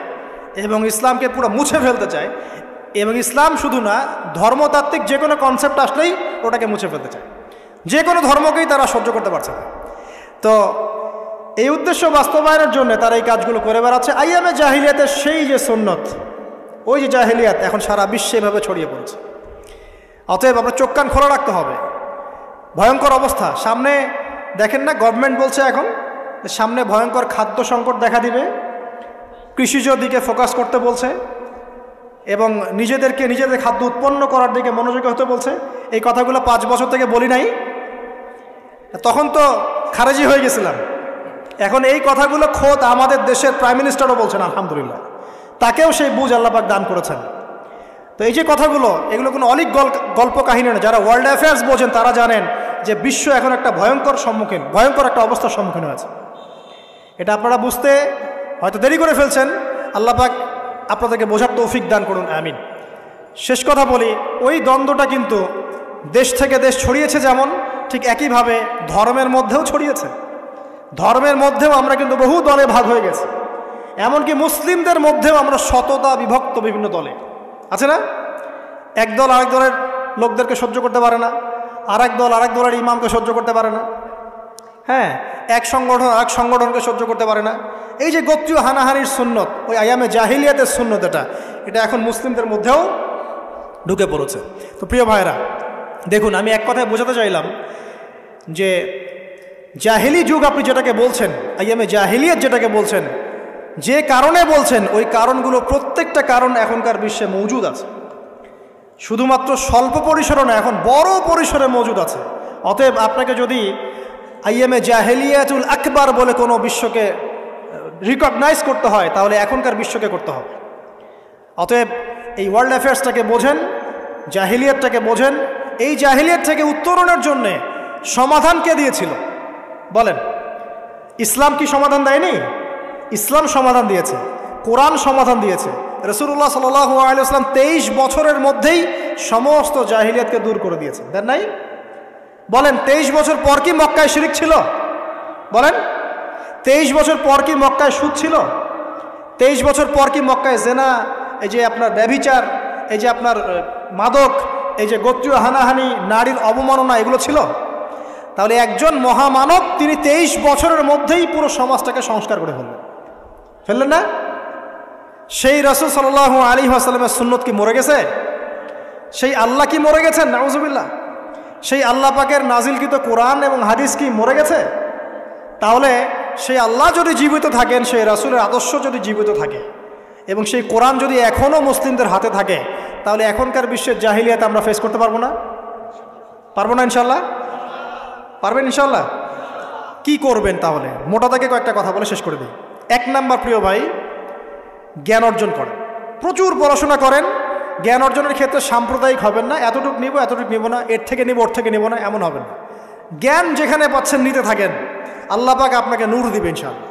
এবং ইসলামকে পুরো মুছে ফেলতে চায়। এবং ইসলাম শুধু না, ধর্মতাত্ত্বিক যে কোনো কনসেপ্ট আসলেই ওটাকে মুছে ফেলতে চায়। যে কোনো ধর্মকেই তারা সহ্য করতে পারছে না। তো এই উদ্দেশ্য বাস্তবায়নের জন্য তারা এই কাজগুলো করে বেড়াচ্ছে। আইয়ামে জাহিলিয়াতের সেই যে সুন্নত, ওই যে জাহিলিয়াত এখন সারা বিশ্বে এভাবে ছড়িয়ে পড়েছে। অতএব আমরা চোখ কান খোলা রাখতে হবে। ভয়ঙ্কর অবস্থা সামনে, দেখেন না, গভর্নমেন্ট বলছে এখন সামনে ভয়ঙ্কর খাদ্য সংকট দেখা দিবে, কৃষিজ দিকে ফোকাস করতে বলছে এবং নিজেদের খাদ্য উৎপন্ন করার দিকে মনোযোগী হতে বলছে। এই কথাগুলো 5 বছর থেকে বলি নাই, তখন তো খারেজি হয়ে গেছিলাম। এখন এই কথাগুলো খোদ আমাদের দেশের প্রাইম মিনিস্টারও বলছেন, আলহামদুলিল্লাহ, তাকেও সেই বুঝ আল্লাহ পাক দান করেছেন। তো এই যে কথাগুলো, এগুলো কোনো অলিক গল্প কাহিনী না। যারা ওয়ার্ল্ড অ্যাফেয়ার্স বোঝেন তারা জানেন যে বিশ্ব এখন একটা ভয়ঙ্কর একটা অবস্থার সম্মুখীন হয়েছে। এটা আপনারা বুঝতে হয়তো দেরি করে ফেলছেন। আল্লাহ পাক আপনাদেরকে বোঝার তৌফিক দান করুন, আমিন। শেষ কথা বলি, ওই দ্বন্দ্বটা কিন্তু দেশ থেকে দেশ ছড়িয়েছে, যেমন ঠিক একইভাবে ধর্মের মধ্যেও ছড়িয়েছে। ধর্মের মধ্যেও আমরা কিন্তু বহু দলে ভাগ হয়ে গেছি। এমনকি মুসলিমদের মধ্যেও আমরা শততা বিভক্ত বিভিন্ন দলে, আছে না? এক দল আরেক দলের লোকদেরকে সহ্য করতে পারে না, আরেক দল আরেক দলের ইমামকে সহ্য করতে পারে না। হ্যাঁ, এক সংগঠন আরেক সংগঠনকে সহ্য করতে পারে না। এই যে গোত্রীয় হানাহানির সুন্নত, ওই আইয়ামে জাহিলিয়াতের সুন্নত, এটা এখন মুসলিমদের মধ্যেও ঢুকে পড়েছে। তো প্রিয় ভাইরা, দেখুন, আমি এক কথায় বোঝাতে চাইলাম যে জাহিলি যুগ আপনি যেটাকে বলছেন, আইয়ামে জাহিলিয়াত যেটাকে বলছেন, যে কারণে বলছেন, ওই কারণগুলো প্রত্যেকটা কারণ এখনকার বিশ্বে মজুদ আছে। শুধুমাত্র স্বল্প পরিসরে না, এখন বড় পরিসরে মজুদ আছে। অতএব আপনাকে যদি আইয়ামে জাহিলিয়াতুল আকবার বলে কোনো বিশ্বকে রিকগনাইজ করতে হয়, তাহলে এখনকার বিশ্বকে করতে হবে। অতএব এই ওয়ার্ল্ড অ্যাফেয়ার্সটাকে বোঝেন, জাহিলিয়াতটাকে বোঝেন। এই জাহিলিয়াত থেকে উত্তরণের জন্যে সমাধান কে দিয়েছিল বলেন? ইসলাম কি সমাধান দেয়নি? ইসলাম সমাধান দিয়েছে, কোরআন সমাধান দিয়েছে। রাসূলুল্লাহ সাল্লাল্লাহু আলাইহি ওয়াসাল্লাম 23 বছরের মধ্যেই সমস্ত জাহিলিয়াতকে দূর করে দিয়েছেন, দেন নাই? বলেন, 23 বছর পর কি মক্কায় শিরক ছিল? বলেন, 23 বছর পর কি মক্কায় সুদ ছিল? 23 বছর পর কি মক্কায় জেনা, এই যে আপনার ব্যভিচার, এই যে আপনার মাদক, এই যে গোত্রীয় হানাহানি, নারীর অবমাননা, এগুলো ছিল? তাহলে একজন মহামানব তিনি 23 বছরের মধ্যেই পুরো সমাজটাকে সংস্কার করে ফেললেন না? সেই রাসূল সাল্লাল্লাহু আলাইহি ওয়াসাল্লামের সুন্নত কি মরে গেছে? সেই আল্লাহ কি মরে গেছেন? নাউজুবিল্লাহ। সেই আল্লাহ পাকের নাজিলকৃত কোরআন এবং হাদিস কি মরে গেছে? তাহলে সেই আল্লাহ যদি জীবিত থাকেন, সেই রাসূলের আদর্শ যদি জীবিত থাকে এবং সেই কোরআন যদি এখনও মুসলিমদের হাতে থাকে, তাহলে এখনকার বিশ্বের জাহিলিয়াত আমরা ফেস করতে পারবো না? পারবো না ইনশাল্লাহ? পারবেন ইনশাল্লাহ? কি করবেন তাহলে? মোটা থেকে কয়েকটা কথা বলে শেষ করে দিই। 1 নাম্বার প্রিয় ভাই, জ্ঞান অর্জন করেন, প্রচুর পড়াশোনা করেন। জ্ঞান অর্জনের ক্ষেত্রে সাম্প্রদায়িক হবেন না, এতটুকু নিব এতটুকু নিব না, এর থেকে নিব ওর থেকে নিব না, এমন হবেন না। জ্ঞান যেখানে পাচ্ছেন নিতে থাকেন, আল্লাহ পাক আপনাকে নূর দিবে ইনশাআল্লাহ।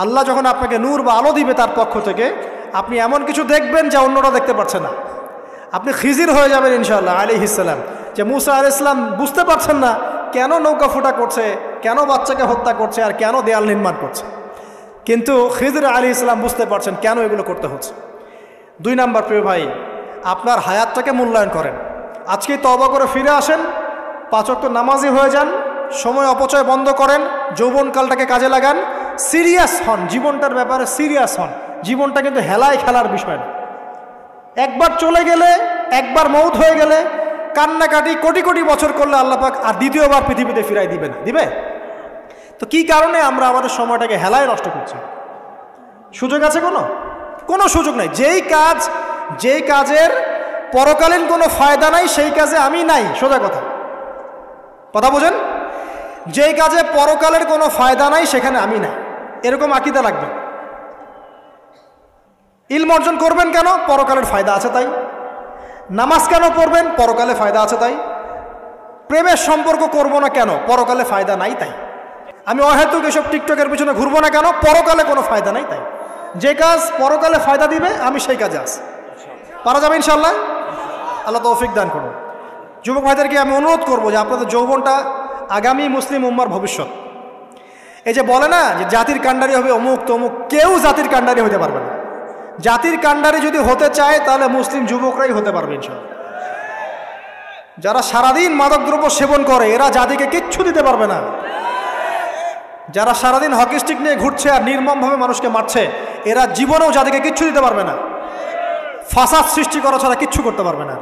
আল্লাহ যখন আপনাকে নূর বা আলো দিবে তার পক্ষ থেকে, আপনি এমন কিছু দেখবেন যা অন্যরা দেখতে পারছে না। আপনি খিজির হয়ে যাবেন ইনশাআল্লাহ আলাইহিস সালাম। যে মুসা আলাইহিস সালাম বুঝতে পারছেন না কেন নৌকা ফুটা করছে, কেন বাচ্চাকে হত্যা করছে, আর কেন দেয়াল নির্মাণ করছে, কিন্তু খিজির আলাইহিস সালাম বুঝতে পারছেন কেন এগুলো করতে হচ্ছে। 2 নাম্বার প্রিয় ভাই, আপনার হায়াতটাকে মূল্যায়ন করেন। আজকেই তওবা করে ফিরে আসেন, 5 ওয়াক্ত নামাজি হয়ে যান, সময় অপচয় বন্ধ করেন, যৌবনকালটাকে কাজে লাগান, সিরিয়াস হন, জীবনটার ব্যাপারে সিরিয়াস হন। জীবনটা কিন্তু হেলায় খেলার বিষয় না। একবার চলে গেলে, একবার মৌত হয়ে গেলে কান্নাকাটি কোটি কোটি বছর করলে আল্লাহ পাক আর দ্বিতীয়বার পৃথিবীতে ফিরাই দিবে না, দিবে? তো কি কারণে আমরা আমাদের সময়টাকে হেলায় নষ্ট করছি? সুযোগ আছে কোনো সুযোগ নাই। যেই কাজের পরকালীন কোনো ফায়দা নাই সেই কাজে আমি নাই, সোজা কথা বোঝেন? যেই কাজে পরকালের কোনো ফায়দা নাই সেখানে আমি নাই, এরকম আকীদা লাগবে। ইলম অর্জন করবেন কেন? পরকালের ফায়দা আছে তাই। নামাজ কেন পড়বেন? পরকালে ফায়দা আছে তাই। প্রেমের সম্পর্ক করব না কেন? পরকালে ফায়দা নাই তাই। আমি অহেতুক এসব টিকটকের পিছনে ঘুরবো না কেন? পরকালে কোনো ফায়দা নাই তাই। যে কাজ পরকালে ফায়দা দিবে আমি সেই কাজে আছি। পারা যাবে ইনশাআল্লাহ? আল্লাহ তৌফিক দান করুন। যুবক ভাইদেরকে আমি অনুরোধ করবো যে আপনাদের যৌবনটা আগামী মুসলিম উম্মার ভবিষ্যৎ। এই যে বলে না যে জাতির কাণ্ডারি হবে অমুক তমুক, কেউ জাতির কাণ্ডারি হতে পারবে না। জাতির কাণ্ডারি যদি হতে চায় তাহলে মুসলিম যুবকরাই হতে পারবে ইনশাআল্লাহ। যারা সারাদিন মাদকদ্রব্য সেবন করে এরা জাতিকে কিচ্ছু দিতে পারবে না। যারা সারাদিন হকি স্টিক নিয়ে ঘুরছে আর নির্মমভাবে মানুষকে মারছে এরা জীবনেও জাতিকে কিচ্ছু দিতে পারবে না। ফাসাদ সৃষ্টি করা ছাড়া কিচ্ছু করতে পারবে না।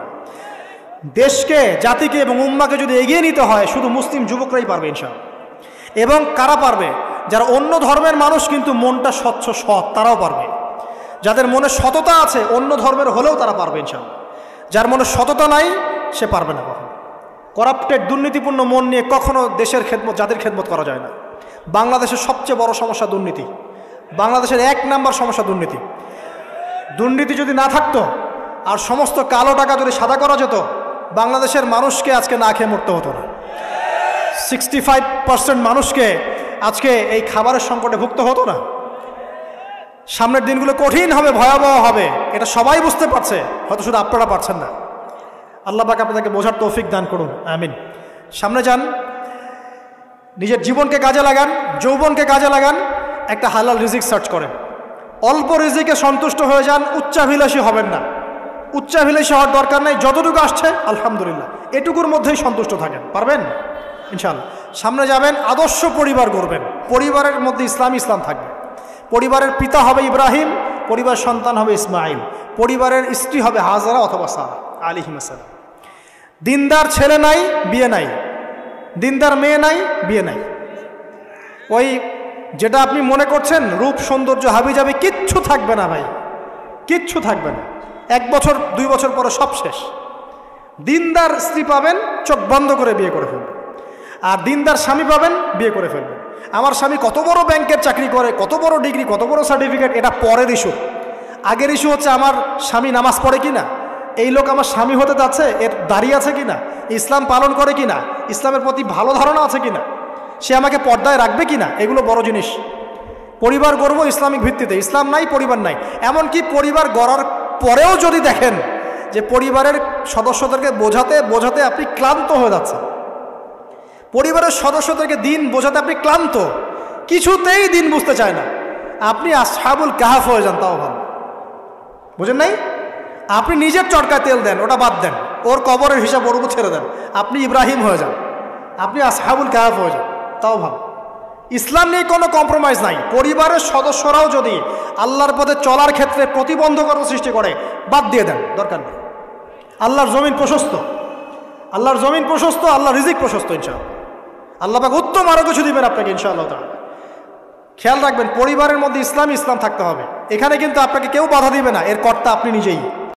দেশকে, জাতিকে এবং উম্মাকে যদি এগিয়ে নিতে হয় শুধু মুসলিম যুবকরাই পারবে ইনশাআল্লাহ। এবং কারা পারবে? যারা অন্য ধর্মের মানুষ কিন্তু মনটা স্বচ্ছ সৎ, তারাও পারবে। যাদের মনে সততা আছে অন্য ধর্মের হলেও তারা পারবে ইনশাআল্লাহ। যার মনে সততা নাই সে পারবে না কখনো। করাপ্টেড, দুর্নীতিপূর্ণ মন নিয়ে কখনো দেশের খেদমত, জাতির খেদমত করা যায় না। বাংলাদেশের সবচেয়ে বড় সমস্যা দুর্নীতি। বাংলাদেশের 1 নাম্বার সমস্যা দুর্নীতি। দুর্নীতি যদি না থাকতো আর সমস্ত কালো টাকা যদি সাদা করা যেত, বাংলাদেশের মানুষকে আজকে না খেয়ে মরতে হতো না। 65% মানুষকে আজকে এই খাবারের সংকটে ভুগতে হতো না। সামনের দিনগুলো কঠিন হবে, ভয়াবহ হবে, এটা সবাই বুঝতে পারছে, হয়তো শুধু আপনারা পারছেন না। আল্লাহ পাক আপনাদেরকে বোঝার তৌফিক দান করুন, আমিন। সামনে যান, নিজের জীবনকে কাজে লাগান, যৌবনকে কাজে লাগান, একটা হালাল রিজিক সার্চ করেন। অল্প রিজিকে সন্তুষ্ট হয়ে যান, উচ্চাভিলাষী হবেন না। উচ্চাভিলাষী হওয়ার দরকার নাই, যতটুকু আসছে আলহামদুলিল্লাহ, এটুকুর মধ্যেই সন্তুষ্ট থাকেন, পারবেন ইনশাআল্লাহ। সামনে যাবেন, আদর্শ পরিবার গড়বেন, পরিবারের মধ্যে ইসলাম থাকবে। পরিবারের পিতা হবে ইব্রাহিম, পরিবারের সন্তান হবে ইসমাইল, পরিবারের স্ত্রী হবে হাজারা অথবা সারা আলাইহিস সালাম। দিনদার ছেলে নাই, বিয়ে নাই, দিনদার মেয়ে নাই, বিয়ে নাই। ওই যেটা আপনি মনে করছেন রূপ সৌন্দর্য হাবি যাবে, কিচ্ছু থাকবে না ভাই, কিচ্ছু থাকবে না। 1 বছর 2 বছর পরে সব শেষ। দিনদার স্ত্রী পাবেন, চোখ বন্ধ করে বিয়ে করে ফেলবেন। আর দিনদার স্বামী পাবেন, বিয়ে করে ফেলবেন। আমার স্বামী কত বড় ব্যাংকের চাকরি করে, কত বড় ডিগ্রি, কত বড় সার্টিফিকেট, এটা পরের ইস্যু। আগের ইস্যু হচ্ছে আমার স্বামী নামাজ পড়ে কিনা, এই লোক আমার স্বামী হতে যাচ্ছে, এর দাড়ি আছে কিনা, ইসলাম পালন করে কিনা, ইসলামের প্রতি ভালো ধারণা আছে কিনা, সে আমাকে পর্দায় রাখবে কিনা, এগুলো বড় জিনিস। পরিবার গড়ব ইসলামিক ভিত্তিতে, ইসলাম নাই, পরিবার নাই। এমনকি পরিবার গড়ার পরেও যদি দেখেন যে পরিবারের সদস্যদেরকে বোঝাতে বোঝাতে আপনি ক্লান্ত হয়ে যাচ্ছেন, পরিবারের সদস্যদেরকে দিন বোঝাতে আপনি ক্লান্ত, কিছুতেই দিন বুঝতে চায় না, আপনি আসহাবুল কাহাফ হয়ে যান, তাও ভালো। বুঝেন নাই? আপনি নিজের চটকায় তেল দেন, ওটা বাদ দেন, ওর কবরের হিসাব ওর উপর ছেড়ে দেন, আপনি ইব্রাহিম হয়ে যান, আপনি আসহাবুল কাহাফ হয়ে যান, তাও ভালো। ইসলাম নিয়ে কোনো কম্প্রোমাইজ নাই। পরিবারের সদস্যরাও যদি আল্লাহর পথে চলার ক্ষেত্রে প্রতিবন্ধকতা সৃষ্টি করে, বাদ দিয়ে দেন, দরকার নেই। আল্লাহর জমিন প্রশস্ত, আল্লাহর জমিন প্রশস্ত, আল্লাহর রিজিক প্রশস্ত ইনশাআল্লাহ। আল্লাহ পাক উত্তম আরো কিছু দিবেন আপনাকে ইনশাআল্লাহ তাআলা। খেয়াল রাখবেন, পরিবারের মধ্যে ইসলাম থাকতে হবে। এখানে কিন্তু আপনাকে কেউ বাধা দিবে না, এর কর্তা আপনি নিজেই।